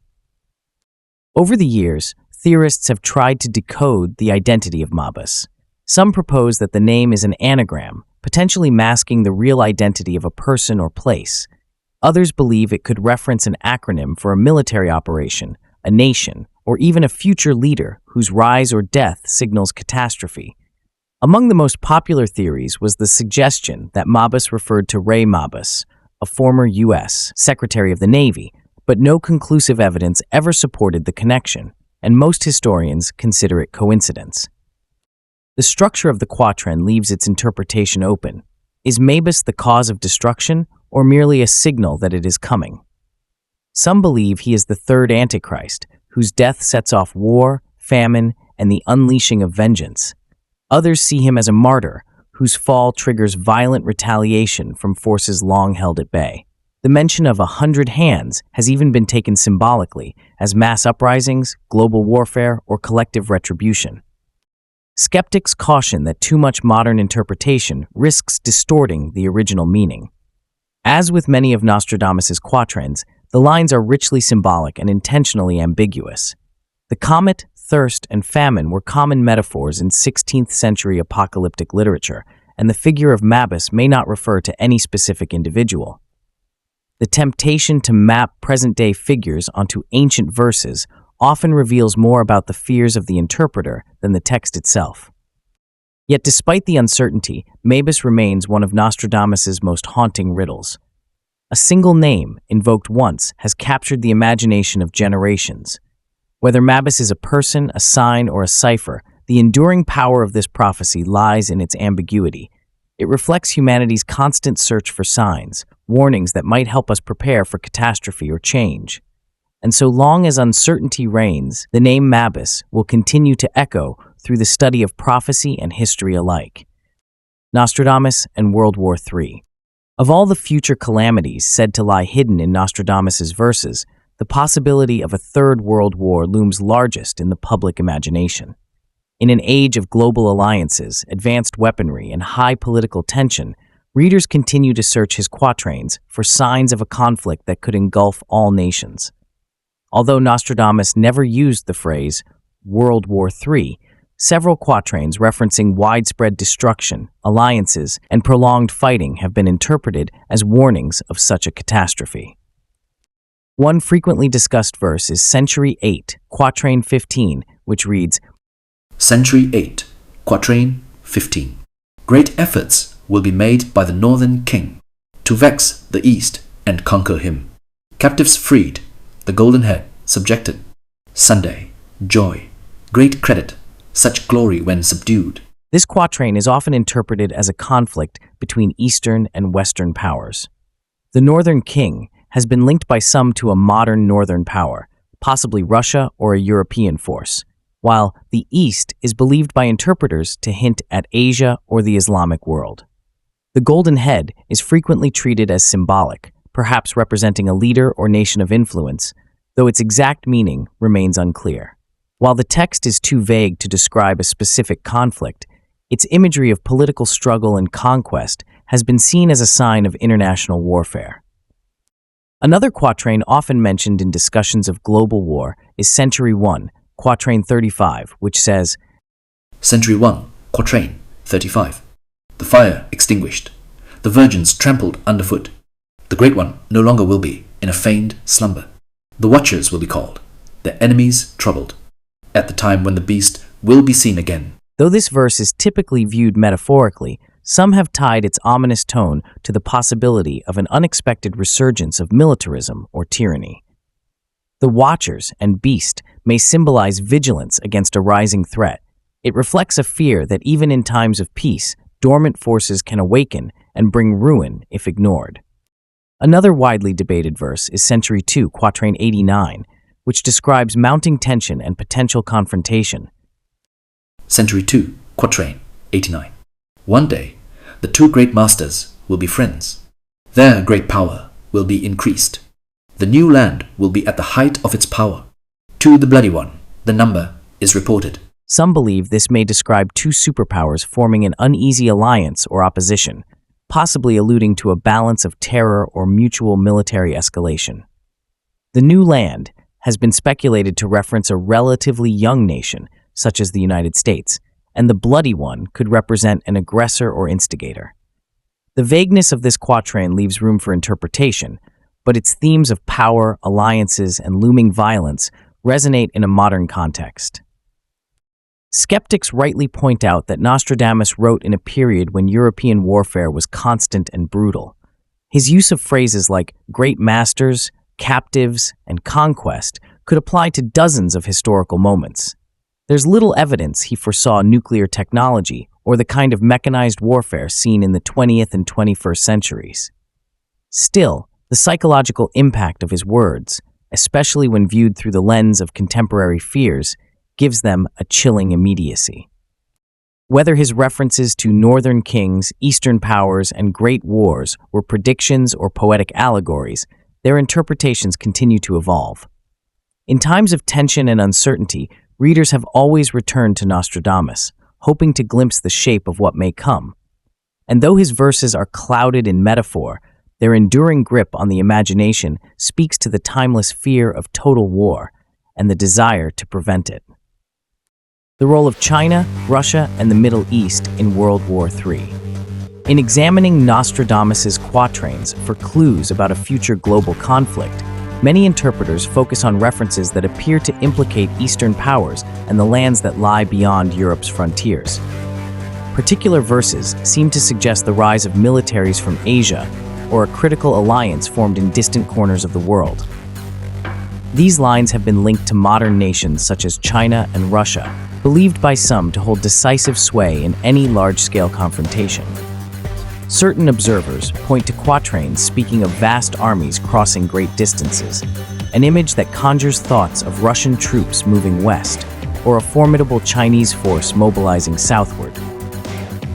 Over the years, theorists have tried to decode the identity of Mabus. Some propose that the name is an anagram, potentially masking the real identity of a person or place. Others believe it could reference an acronym for a military operation, a nation, or even a future leader whose rise or death signals catastrophe. Among the most popular theories was the suggestion that Mabus referred to Ray Mabus, a former U.S. Secretary of the Navy, but no conclusive evidence ever supported the connection, and most historians consider it coincidence. The structure of the quatrain leaves its interpretation open. Is Mabus the cause of destruction, or merely a signal that it is coming? Some believe he is the third Antichrist, whose death sets off war, famine, and the unleashing of vengeance. Others see him as a martyr, whose fall triggers violent retaliation from forces long held at bay. The mention of 100 hands has even been taken symbolically as mass uprisings, global warfare, or collective retribution. Skeptics caution that too much modern interpretation risks distorting the original meaning. As with many of Nostradamus' quatrains, the lines are richly symbolic and intentionally ambiguous. The comet, thirst, and famine were common metaphors in 16th century apocalyptic literature, and the figure of Mabus may not refer to any specific individual. The temptation to map present-day figures onto ancient verses often reveals more about the fears of the interpreter than the text itself. Yet despite the uncertainty, Mabus remains one of Nostradamus' most haunting riddles. A single name, invoked once, has captured the imagination of generations. Whether Mabus is a person, a sign, or a cipher, the enduring power of this prophecy lies in its ambiguity. It reflects humanity's constant search for signs, warnings that might help us prepare for catastrophe or change. And so long as uncertainty reigns, the name Mabus will continue to echo through the study of prophecy and history alike. Nostradamus and World War III. Of all the future calamities said to lie hidden in Nostradamus's verses, the possibility of a third world war looms largest in the public imagination. In an age of global alliances, advanced weaponry, and high political tension, readers continue to search his quatrains for signs of a conflict that could engulf all nations. Although Nostradamus never used the phrase World War III, several quatrains referencing widespread destruction, alliances, and prolonged fighting have been interpreted as warnings of such a catastrophe. One frequently discussed verse is Century 8, Quatrain 15, which reads, Century 8, Quatrain 15. Great efforts will be made by the northern king to vex the east and conquer him. Captives freed, the golden head subjected. Sunday, joy, great credit, such glory when subdued. This quatrain is often interpreted as a conflict between Eastern and Western powers. The northern king has been linked by some to a modern northern power, possibly Russia or a European force, while the East is believed by interpreters to hint at Asia or the Islamic world. The golden head is frequently treated as symbolic, perhaps representing a leader or nation of influence, though its exact meaning remains unclear. While the text is too vague to describe a specific conflict, its imagery of political struggle and conquest has been seen as a sign of international warfare. Another quatrain often mentioned in discussions of global war is Century 1, Quatrain 35, which says, Century 1, Quatrain 35. The fire extinguished, the virgins trampled underfoot. The great one no longer will be in a feigned slumber. The watchers will be called, their enemies troubled, at the time when the beast will be seen again. Though this verse is typically viewed metaphorically, some have tied its ominous tone to the possibility of an unexpected resurgence of militarism or tyranny. The watchers and beast may symbolize vigilance against a rising threat. It reflects a fear that even in times of peace, dormant forces can awaken and bring ruin if ignored. Another widely debated verse is Century 2, Quatrain 89, which describes mounting tension and potential confrontation. Century 2, Quatrain 89. One day, the two great masters will be friends. Their great power will be increased. The new land will be at the height of its power. To the bloody one, the number is reported. Some believe this may describe two superpowers forming an uneasy alliance or opposition, possibly alluding to a balance of terror or mutual military escalation. The new land has been speculated to reference a relatively young nation, such as the United States, and the bloody one could represent an aggressor or instigator. The vagueness of this quatrain leaves room for interpretation, but its themes of power, alliances, and looming violence resonate in a modern context. Skeptics rightly point out that Nostradamus wrote in a period when European warfare was constant and brutal. His use of phrases like great masters, captives, and conquest could apply to dozens of historical moments. There's little evidence he foresaw nuclear technology or the kind of mechanized warfare seen in the 20th and 21st centuries. Still, the psychological impact of his words, especially when viewed through the lens of contemporary fears, gives them a chilling immediacy. Whether his references to northern kings, eastern powers, and great wars were predictions or poetic allegories, their interpretations continue to evolve. In times of tension and uncertainty, readers have always returned to Nostradamus, hoping to glimpse the shape of what may come. And though his verses are clouded in metaphor, their enduring grip on the imagination speaks to the timeless fear of total war and the desire to prevent it. The role of China, Russia, and the Middle East in World War III. In examining Nostradamus's quatrains for clues about a future global conflict, many interpreters focus on references that appear to implicate Eastern powers and the lands that lie beyond Europe's frontiers. Particular verses seem to suggest the rise of militaries from Asia or a critical alliance formed in distant corners of the world. These lines have been linked to modern nations such as China and Russia, believed by some to hold decisive sway in any large-scale confrontation. Certain observers point to quatrains speaking of vast armies crossing great distances, an image that conjures thoughts of Russian troops moving west or a formidable Chinese force mobilizing southward.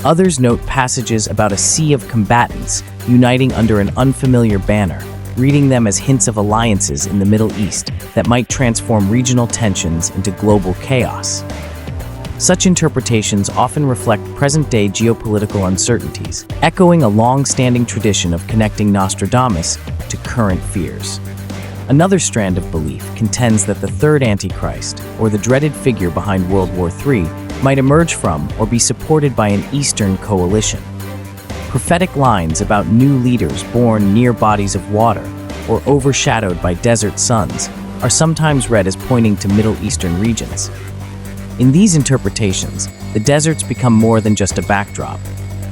Others note passages about a sea of combatants uniting under an unfamiliar banner, reading them as hints of alliances in the Middle East that might transform regional tensions into global chaos. Such interpretations often reflect present-day geopolitical uncertainties, echoing a long-standing tradition of connecting Nostradamus to current fears. Another strand of belief contends that the third Antichrist, or the dreaded figure behind World War III, might emerge from or be supported by an Eastern coalition. Prophetic lines about new leaders born near bodies of water or overshadowed by desert suns are sometimes read as pointing to Middle Eastern regions. In these interpretations, the deserts become more than just a backdrop.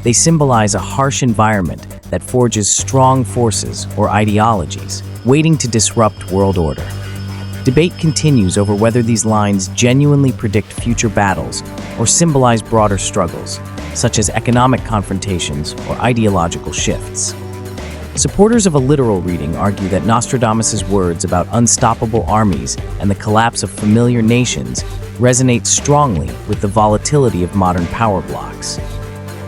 They symbolize a harsh environment that forges strong forces or ideologies, waiting to disrupt world order. Debate continues over whether these lines genuinely predict future battles or symbolize broader struggles, such as economic confrontations or ideological shifts. Supporters of a literal reading argue that Nostradamus' words about unstoppable armies and the collapse of familiar nations resonate strongly with the volatility of modern power blocks.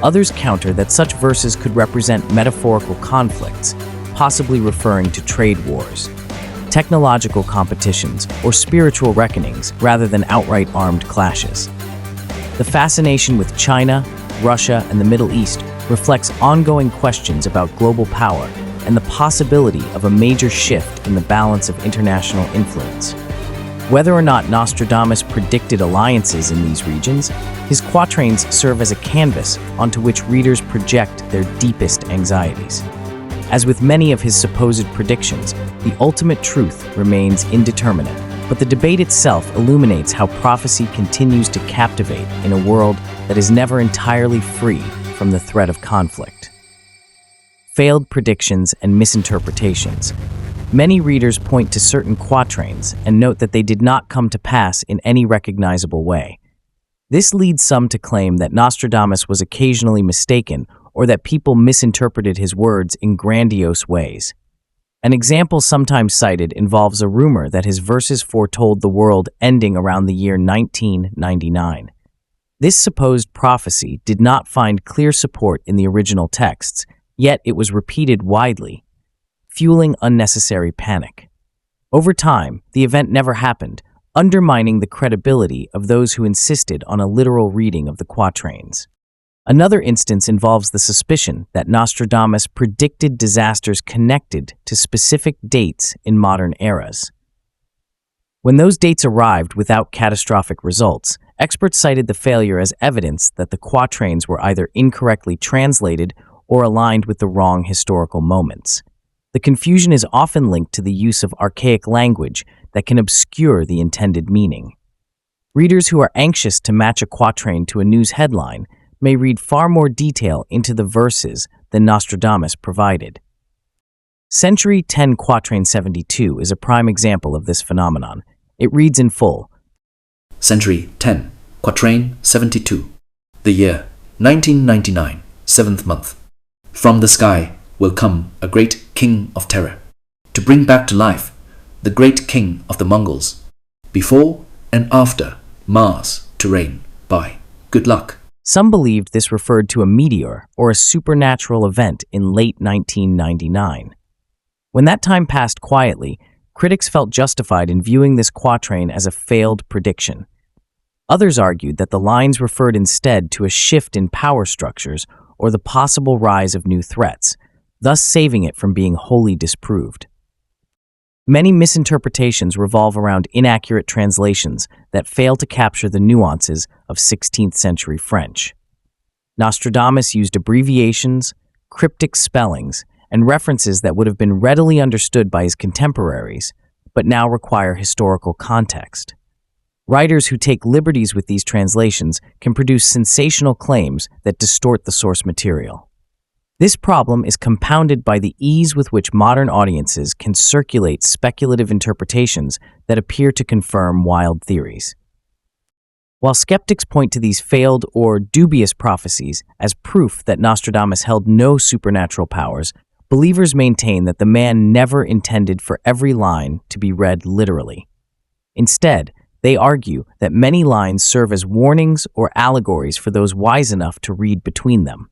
Others counter that such verses could represent metaphorical conflicts, possibly referring to trade wars, technological competitions, or spiritual reckonings rather than outright armed clashes. The fascination with China, Russia, and the Middle East reflects ongoing questions about global power and the possibility of a major shift in the balance of international influence. Whether or not Nostradamus predicted alliances in these regions, his quatrains serve as a canvas onto which readers project their deepest anxieties. As with many of his supposed predictions, the ultimate truth remains indeterminate, but the debate itself illuminates how prophecy continues to captivate in a world that is never entirely free from the threat of conflict. Failed predictions and misinterpretations. Many readers point to certain quatrains and note that they did not come to pass in any recognizable way. This leads some to claim that Nostradamus was occasionally mistaken or that people misinterpreted his words in grandiose ways. An example sometimes cited involves a rumor that his verses foretold the world ending around the year 1999. This supposed prophecy did not find clear support in the original texts, yet it was repeated widely, fueling unnecessary panic. Over time, the event never happened, undermining the credibility of those who insisted on a literal reading of the quatrains. Another instance involves the suspicion that Nostradamus predicted disasters connected to specific dates in modern eras. When those dates arrived without catastrophic results, experts cited the failure as evidence that the quatrains were either incorrectly translated or aligned with the wrong historical moments. The confusion is often linked to the use of archaic language that can obscure the intended meaning. Readers who are anxious to match a quatrain to a news headline may read far more detail into the verses than Nostradamus provided. Century 10 Quatrain 72 is a prime example of this phenomenon. It reads in full. Century 10, Quatrain 72. The year 1999, 7th month. From the sky will come a great king of terror, to bring back to life the great king of the Mongols, before and after Mars to reign by. Good luck. Some believed this referred to a meteor or a supernatural event in late 1999. When that time passed quietly, critics felt justified in viewing this quatrain as a failed prediction. Others argued that the lines referred instead to a shift in power structures or the possible rise of new threats, thus saving it from being wholly disproved. Many misinterpretations revolve around inaccurate translations that fail to capture the nuances of 16th century French. Nostradamus used abbreviations, cryptic spellings, and references that would have been readily understood by his contemporaries, but now require historical context. Writers who take liberties with these translations can produce sensational claims that distort the source material. This problem is compounded by the ease with which modern audiences can circulate speculative interpretations that appear to confirm wild theories. While skeptics point to these failed or dubious prophecies as proof that Nostradamus held no supernatural powers, believers maintain that the man never intended for every line to be read literally. Instead, They argue that many lines serve as warnings or allegories for those wise enough to read between them.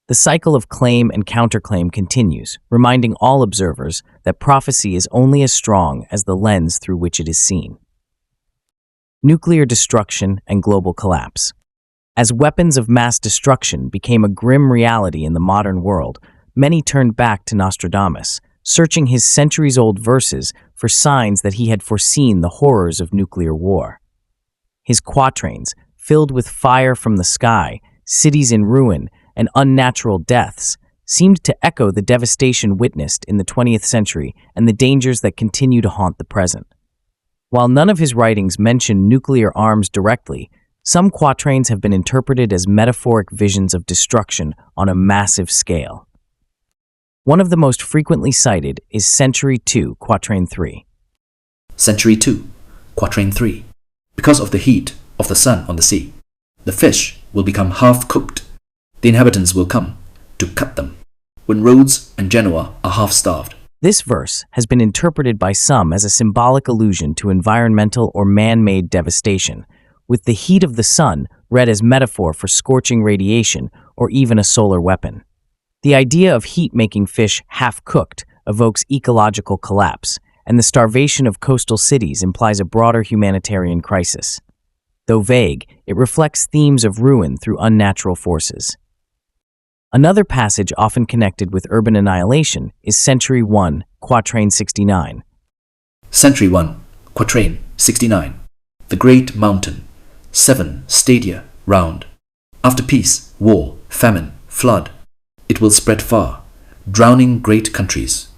The cycle of claim and counterclaim continues, reminding all observers that prophecy is only as strong as the lens through which it is seen. Nuclear destruction and global collapse. As weapons of mass destruction became a grim reality in the modern world, many turned back to Nostradamus, searching his centuries-old verses for signs that he had foreseen the horrors of nuclear war. His quatrains, filled with fire from the sky, cities in ruin, and unnatural deaths, seemed to echo the devastation witnessed in the 20th century and the dangers that continue to haunt the present. While none of his writings mention nuclear arms directly, some quatrains have been interpreted as metaphoric visions of destruction on a massive scale. One of the most frequently cited is Century 2, Quatrain 3. Century 2, Quatrain 3. Because of the heat of the sun on the sea, the fish will become half-cooked. The inhabitants will come to cut them, when Rhodes and Genoa are half-starved. This verse has been interpreted by some as a symbolic allusion to environmental or man-made devastation, with the heat of the sun read as metaphor for scorching radiation or even a solar weapon. The idea of heat making fish half-cooked evokes ecological collapse, and the starvation of coastal cities implies a broader humanitarian crisis. Though vague, it reflects themes of ruin through unnatural forces. Another passage often connected with urban annihilation is Century 1, Quatrain 69. Century 1, Quatrain 69. The great mountain, 7 stadia round. After peace, war, famine, flood, it will spread far, drowning great countries,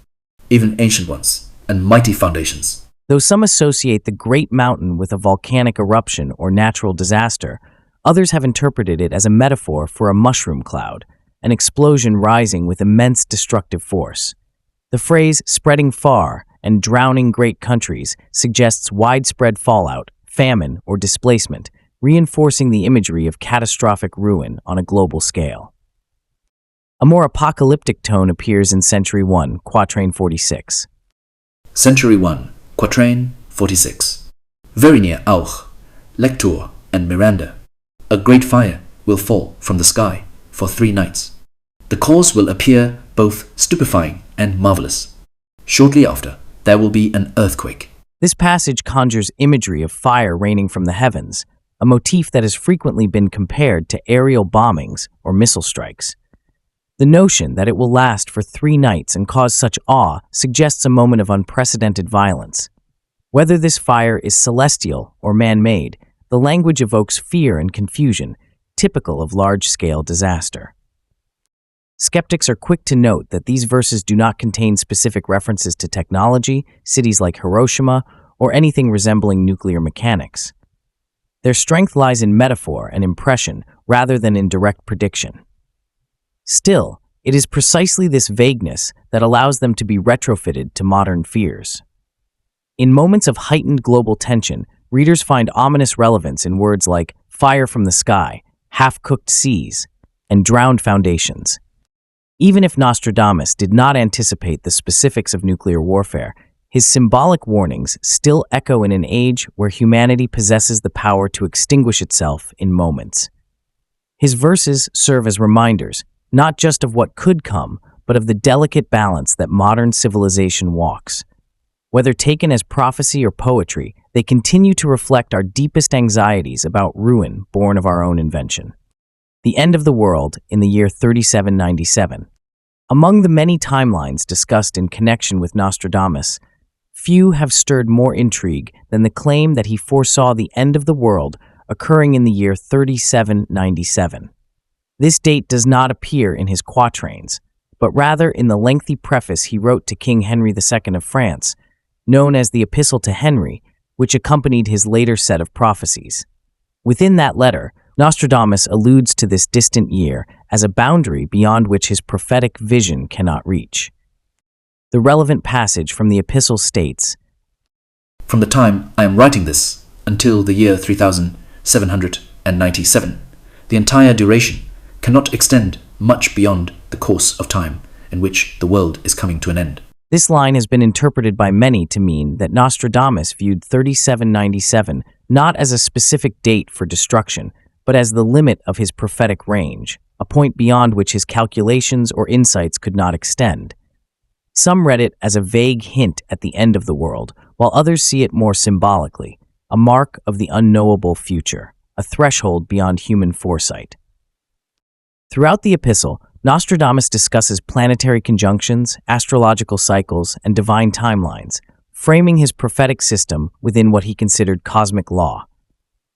even ancient ones, and mighty foundations. Though some associate the Great Mountain with a volcanic eruption or natural disaster, others have interpreted it as a metaphor for a mushroom cloud, an explosion rising with immense destructive force. The phrase spreading far and drowning great countries suggests widespread fallout, famine, or displacement, reinforcing the imagery of catastrophic ruin on a global scale. A more apocalyptic tone appears in Century 1, Quatrain 46. Century 1, Quatrain 46. Very near Auch, Lector, and Miranda, a great fire will fall from the sky for 3 nights. The cause will appear both stupefying and marvelous. Shortly after, there will be an earthquake. This passage conjures imagery of fire raining from the heavens, a motif that has frequently been compared to aerial bombings or missile strikes. The notion that it will last for 3 nights and cause such awe suggests a moment of unprecedented violence. Whether this fire is celestial or man-made, the language evokes fear and confusion, typical of large-scale disaster. Skeptics are quick to note that these verses do not contain specific references to technology, cities like Hiroshima, or anything resembling nuclear mechanics. Their strength lies in metaphor and impression rather than in direct prediction. Still, it is precisely this vagueness that allows them to be retrofitted to modern fears. In moments of heightened global tension, readers find ominous relevance in words like fire from the sky, half-cooked seas, and drowned foundations. Even if Nostradamus did not anticipate the specifics of nuclear warfare, his symbolic warnings still echo in an age where humanity possesses the power to extinguish itself in moments. His verses serve as reminders, not just of what could come, but of the delicate balance that modern civilization walks. Whether taken as prophecy or poetry, they continue to reflect our deepest anxieties about ruin born of our own invention. The End of the World in the year 3797. Among the many timelines discussed in connection with Nostradamus, few have stirred more intrigue than the claim that he foresaw the end of the world occurring in the year 3797. This date does not appear in his quatrains, but rather in the lengthy preface he wrote to King Henry II of France, known as the Epistle to Henry, which accompanied his later set of prophecies. Within that letter, Nostradamus alludes to this distant year as a boundary beyond which his prophetic vision cannot reach. The relevant passage from the epistle states, From the time I am writing this until the year 3797, the entire duration cannot extend much beyond the course of time in which the world is coming to an end. This line has been interpreted by many to mean that Nostradamus viewed 3797 not as a specific date for destruction, but as the limit of his prophetic range, a point beyond which his calculations or insights could not extend. Some read it as a vague hint at the end of the world, while others see it more symbolically, a mark of the unknowable future, a threshold beyond human foresight. Throughout the epistle, Nostradamus discusses planetary conjunctions, astrological cycles, and divine timelines, framing his prophetic system within what he considered cosmic law.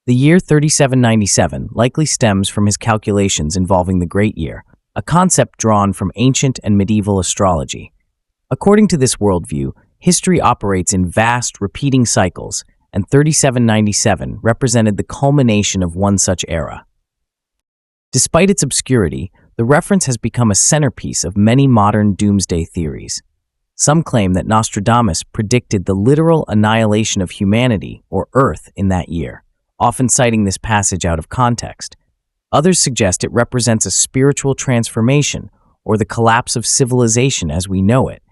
The year 3797 likely stems from his calculations involving the Great Year, a concept drawn from ancient and medieval astrology. According to this worldview, history operates in vast, repeating cycles, and 3797 represented the culmination of one such era. Despite its obscurity, the reference has become a centerpiece of many modern doomsday theories. Some claim that Nostradamus predicted the literal annihilation of humanity, or Earth, in that year, often citing this passage out of context. Others suggest it represents a spiritual transformation, or the collapse of civilization as we know it.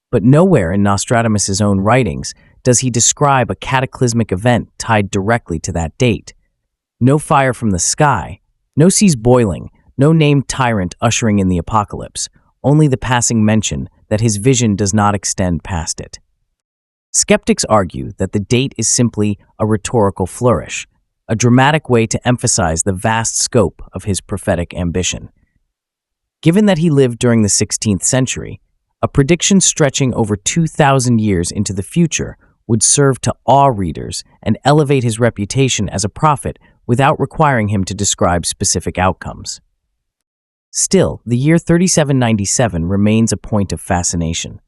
But nowhere in Nostradamus' own writings does he describe a cataclysmic event tied directly to that date. No fire from the sky, no seas boiling, no named tyrant ushering in the apocalypse, only the passing mention that his vision does not extend past it. Skeptics argue that the date is simply a rhetorical flourish, a dramatic way to emphasize the vast scope of his prophetic ambition. Given that he lived during the 16th century, a prediction stretching over 2,000 years into the future would serve to awe readers and elevate his reputation as a prophet without requiring him to describe specific outcomes. Still, the year 3797 remains a point of fascination.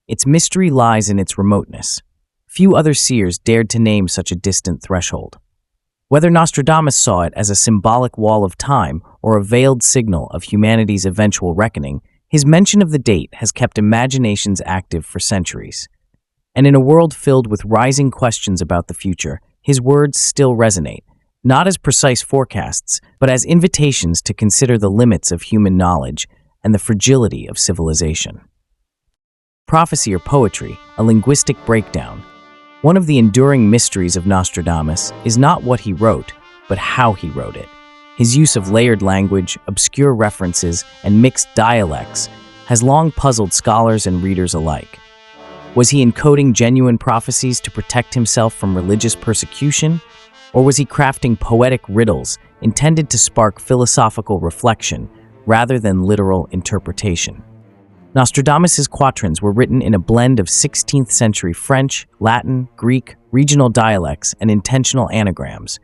Its mystery lies in its remoteness. Few other seers dared to name such a distant threshold. Whether Nostradamus saw it as a symbolic wall of time or a veiled signal of humanity's eventual reckoning, his mention of the date has kept imaginations active for centuries. And in a world filled with rising questions about the future, his words still resonate, not as precise forecasts, but as invitations to consider the limits of human knowledge and the fragility of civilization. Prophecy or poetry, a linguistic breakdown. One of the enduring mysteries of Nostradamus is not what he wrote, but how he wrote it. His use of layered language, obscure references, and mixed dialects has long puzzled scholars and readers alike. Was he encoding genuine prophecies to protect himself from religious persecution? Or was he crafting poetic riddles intended to spark philosophical reflection rather than literal interpretation? Nostradamus' Quatrains were written in a blend of 16th century French, Latin, Greek, regional dialects, and intentional anagrams.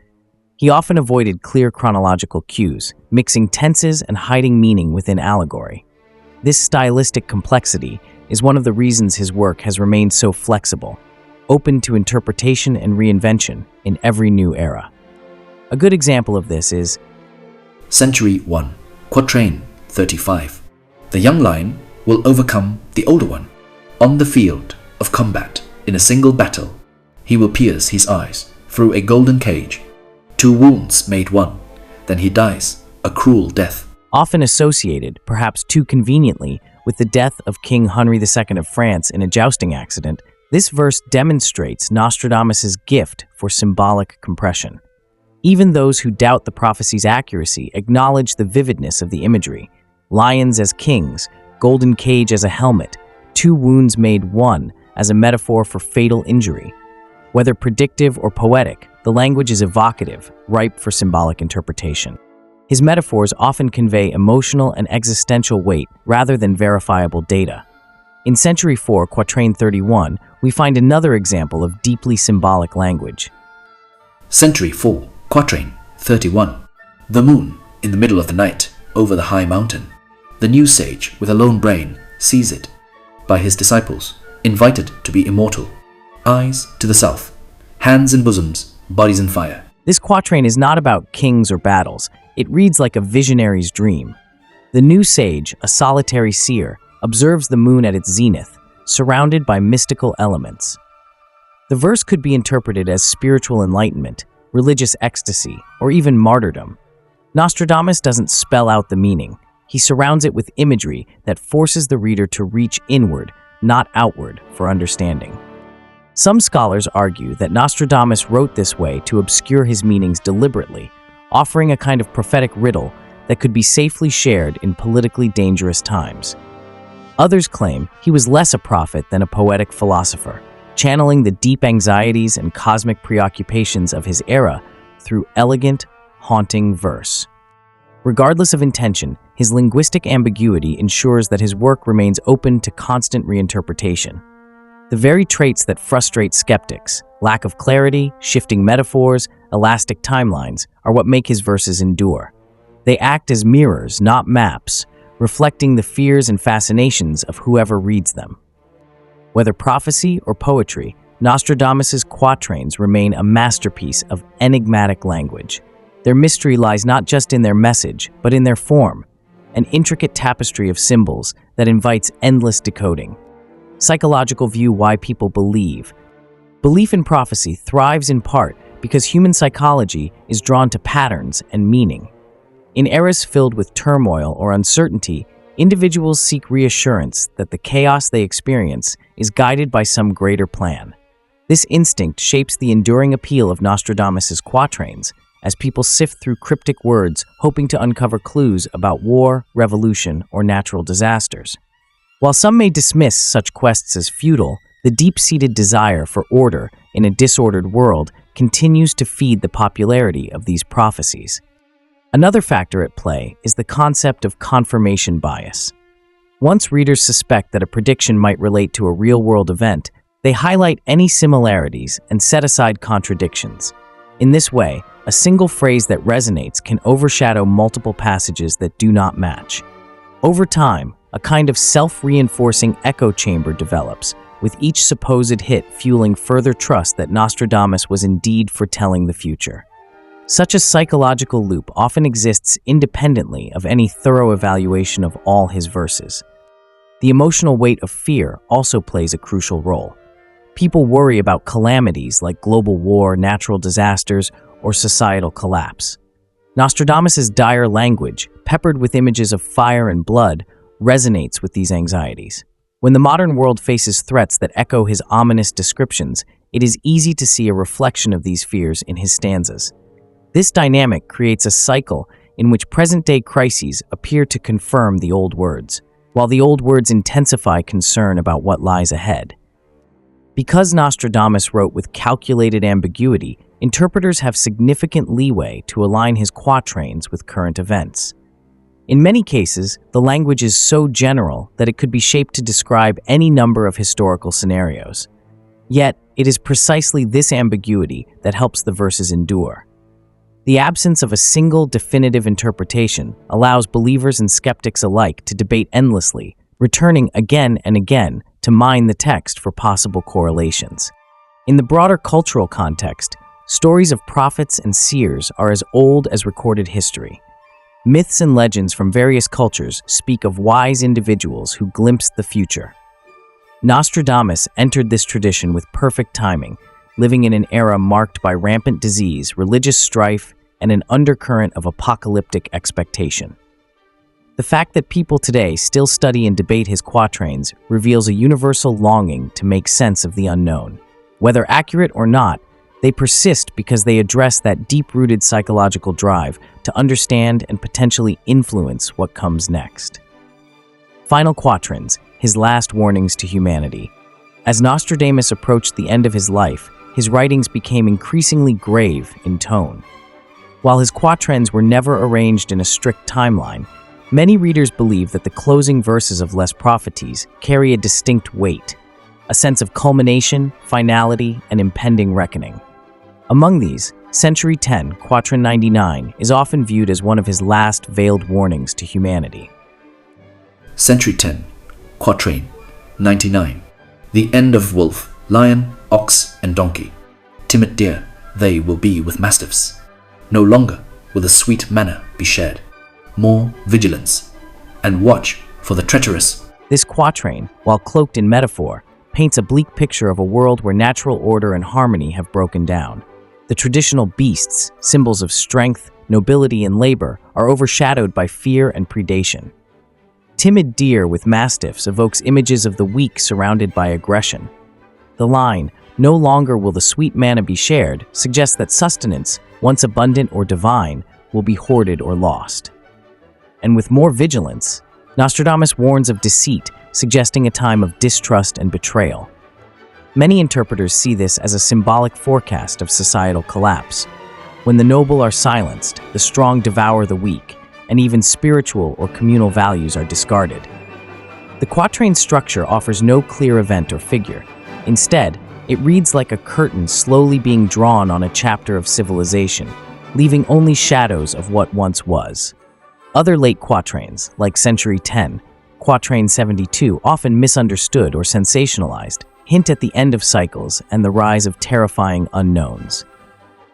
He often avoided clear chronological cues, mixing tenses and hiding meaning within allegory. This stylistic complexity is one of the reasons his work has remained so flexible, open to interpretation and reinvention in every new era. A good example of this is Century 1, Quatrain 35. The young lion will overcome the older one. On the field of combat, in a single battle, he will pierce his eyes through a golden cage. 2 wounds made one, then he dies a cruel death. Often associated, perhaps too conveniently, with the death of King Henry II of France in a jousting accident, this verse demonstrates Nostradamus' gift for symbolic compression. Even those who doubt the prophecy's accuracy acknowledge the vividness of the imagery. Lions as kings, golden cage as a helmet, 2 wounds made one as a metaphor for fatal injury. Whether predictive or poetic, the language is evocative, ripe for symbolic interpretation. His metaphors often convey emotional and existential weight rather than verifiable data. In Century 4, Quatrain 31, we find another example of deeply symbolic language. Century 4, Quatrain 31. The moon in the middle of the night over the high mountain. The new sage with a lone brain sees it. By his disciples, invited to be immortal. Eyes to the south, hands in bosoms, bodies in fire. This quatrain is not about kings or battles. It reads like a visionary's dream. The new sage, a solitary seer, observes the moon at its zenith, surrounded by mystical elements. The verse could be interpreted as spiritual enlightenment, religious ecstasy, or even martyrdom. Nostradamus doesn't spell out the meaning. He surrounds it with imagery that forces the reader to reach inward, not outward, for understanding. Some scholars argue that Nostradamus wrote this way to obscure his meanings deliberately, offering a kind of prophetic riddle that could be safely shared in politically dangerous times. Others claim he was less a prophet than a poetic philosopher, channeling the deep anxieties and cosmic preoccupations of his era through elegant, haunting verse. Regardless of intention, his linguistic ambiguity ensures that his work remains open to constant reinterpretation. The very traits that frustrate skeptics, lack of clarity, shifting metaphors, elastic timelines, are what make his verses endure. They act as mirrors, not maps, reflecting the fears and fascinations of whoever reads them. Whether prophecy or poetry, Nostradamus's quatrains remain a masterpiece of enigmatic language. Their mystery lies not just in their message, but in their form, an intricate tapestry of symbols that invites endless decoding. Psychological view why people believe. Belief in prophecy thrives in part because human psychology is drawn to patterns and meaning. In eras filled with turmoil or uncertainty, individuals seek reassurance that the chaos they experience is guided by some greater plan. This instinct shapes the enduring appeal of Nostradamus's quatrains, as people sift through cryptic words hoping to uncover clues about war, revolution, or natural disasters. While some may dismiss such quests as futile, the deep-seated desire for order in a disordered world continues to feed the popularity of these prophecies. Another factor at play is the concept of confirmation bias. Once readers suspect that a prediction might relate to a real-world event, they highlight any similarities and set aside contradictions. In this way, a single phrase that resonates can overshadow multiple passages that do not match. Over time, a kind of self-reinforcing echo chamber develops, with each supposed hit fueling further trust that Nostradamus was indeed foretelling the future. Such a psychological loop often exists independently of any thorough evaluation of all his verses. The emotional weight of fear also plays a crucial role. People worry about calamities like global war, natural disasters, or societal collapse. Nostradamus's dire language, peppered with images of fire and blood, resonates with these anxieties. When the modern world faces threats that echo his ominous descriptions, it is easy to see a reflection of these fears in his stanzas. This dynamic creates a cycle in which present-day crises appear to confirm the old words, while the old words intensify concern about what lies ahead. Because Nostradamus wrote with calculated ambiguity, interpreters have significant leeway to align his quatrains with current events. In many cases, the language is so general that it could be shaped to describe any number of historical scenarios. Yet, it is precisely this ambiguity that helps the verses endure. The absence of a single definitive interpretation allows believers and skeptics alike to debate endlessly, returning again and again to mine the text for possible correlations. In the broader cultural context, stories of prophets and seers are as old as recorded history. Myths and legends from various cultures speak of wise individuals who glimpsed the future. Nostradamus entered this tradition with perfect timing, living in an era marked by rampant disease, religious strife, and an undercurrent of apocalyptic expectation. The fact that people today still study and debate his quatrains reveals a universal longing to make sense of the unknown. Whether accurate or not, they persist because they address that deep-rooted psychological drive to understand and potentially influence what comes next. Final Quatrains, his last warnings to humanity. As Nostradamus approached the end of his life, his writings became increasingly grave in tone. While his quatrains were never arranged in a strict timeline, many readers believe that the closing verses of Les Prophéties carry a distinct weight, a sense of culmination, finality, and impending reckoning. Among these, Century 10, Quatrain 99, is often viewed as one of his last veiled warnings to humanity. Century 10, Quatrain 99. The end of wolf, lion, ox, and donkey. Timid deer, they will be with mastiffs. No longer will the sweet manna be shared. More vigilance, and watch for the treacherous. This quatrain, while cloaked in metaphor, paints a bleak picture of a world where natural order and harmony have broken down. The traditional beasts, symbols of strength, nobility, and labor, are overshadowed by fear and predation. Timid deer with mastiffs evokes images of the weak surrounded by aggression. The line, "No longer will the sweet manna be shared," suggests that sustenance, once abundant or divine, will be hoarded or lost. And with more vigilance, Nostradamus warns of deceit, suggesting a time of distrust and betrayal. Many interpreters see this as a symbolic forecast of societal collapse. When the noble are silenced, the strong devour the weak, and even spiritual or communal values are discarded. The Quatrain structure offers no clear event or figure. Instead, it reads like a curtain slowly being drawn on a chapter of civilization, leaving only shadows of what once was. Other late quatrains, like Century 10, Quatrain 72, often misunderstood or sensationalized, hint at the end of cycles and the rise of terrifying unknowns.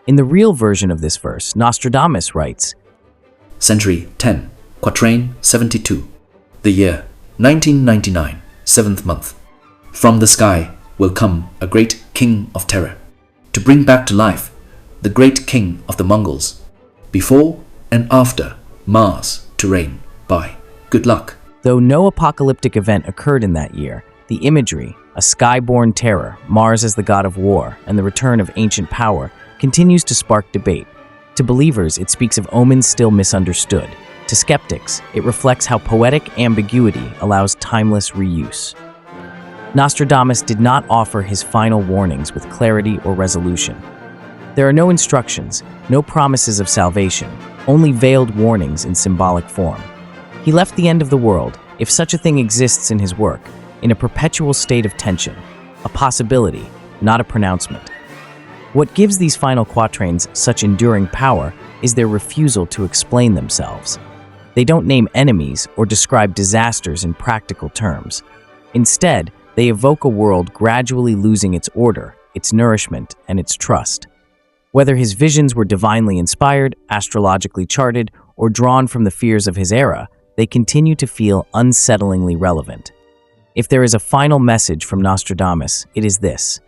In the real version of this verse, Nostradamus writes, Century 10, Quatrain 72, the year 1999, 7th month. From the sky will come a great king of terror, to bring back to life the great king of the Mongols, before and after Mars to reign by. Good luck. Though no apocalyptic event occurred in that year, the imagery, a sky-born terror, Mars as the god of war, and the return of ancient power, continues to spark debate. To believers, it speaks of omens still misunderstood. To skeptics, it reflects how poetic ambiguity allows timeless reuse. Nostradamus did not offer his final warnings with clarity or resolution. There are no instructions, no promises of salvation, only veiled warnings in symbolic form. He left the end of the world, if such a thing exists in his work, in a perpetual state of tension, a possibility, not a pronouncement. What gives these final quatrains such enduring power is their refusal to explain themselves. They don't name enemies or describe disasters in practical terms. Instead, they evoke a world gradually losing its order, its nourishment, and its trust. Whether his visions were divinely inspired, astrologically charted, or drawn from the fears of his era, they continue to feel unsettlingly relevant. If there is a final message from Nostradamus, it is this: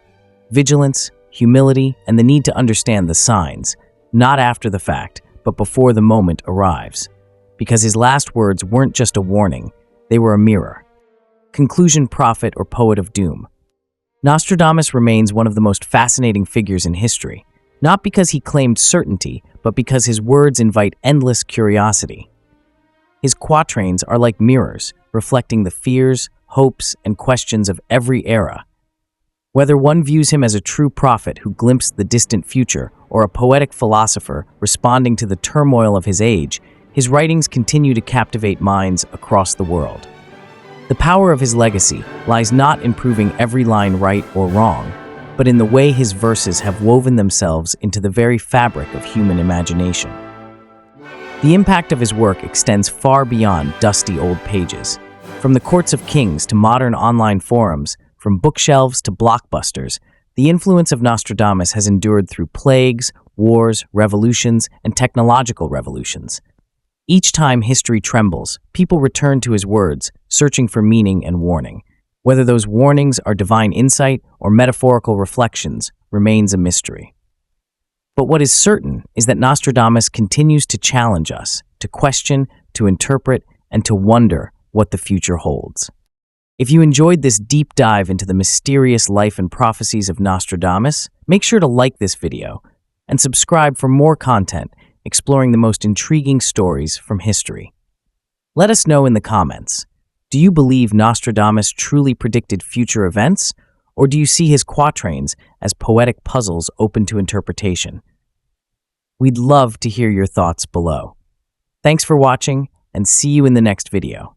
vigilance, humility, and the need to understand the signs, not after the fact, but before the moment arrives. Because his last words weren't just a warning, they were a mirror. Conclusion, prophet, or poet of doom. Nostradamus remains one of the most fascinating figures in history, not because he claimed certainty, but because his words invite endless curiosity. His quatrains are like mirrors, reflecting the fears, hopes, and questions of every era. Whether one views him as a true prophet who glimpsed the distant future, or a poetic philosopher responding to the turmoil of his age, his writings continue to captivate minds across the world. The power of his legacy lies not in proving every line right or wrong, but in the way his verses have woven themselves into the very fabric of human imagination. The impact of his work extends far beyond dusty old pages. From the courts of kings to modern online forums, from bookshelves to blockbusters, the influence of Nostradamus has endured through plagues, wars, revolutions, and technological revolutions. Each time history trembles, people return to his words, searching for meaning and warning. Whether those warnings are divine insight or metaphorical reflections remains a mystery. But what is certain is that Nostradamus continues to challenge us, to question, to interpret, and to wonder what the future holds. If you enjoyed this deep dive into the mysterious life and prophecies of Nostradamus, make sure to like this video and subscribe for more content exploring the most intriguing stories from history. Let us know in the comments. Do you believe Nostradamus truly predicted future events, or do you see his quatrains as poetic puzzles open to interpretation? We'd love to hear your thoughts below. Thanks for watching, and see you in the next video.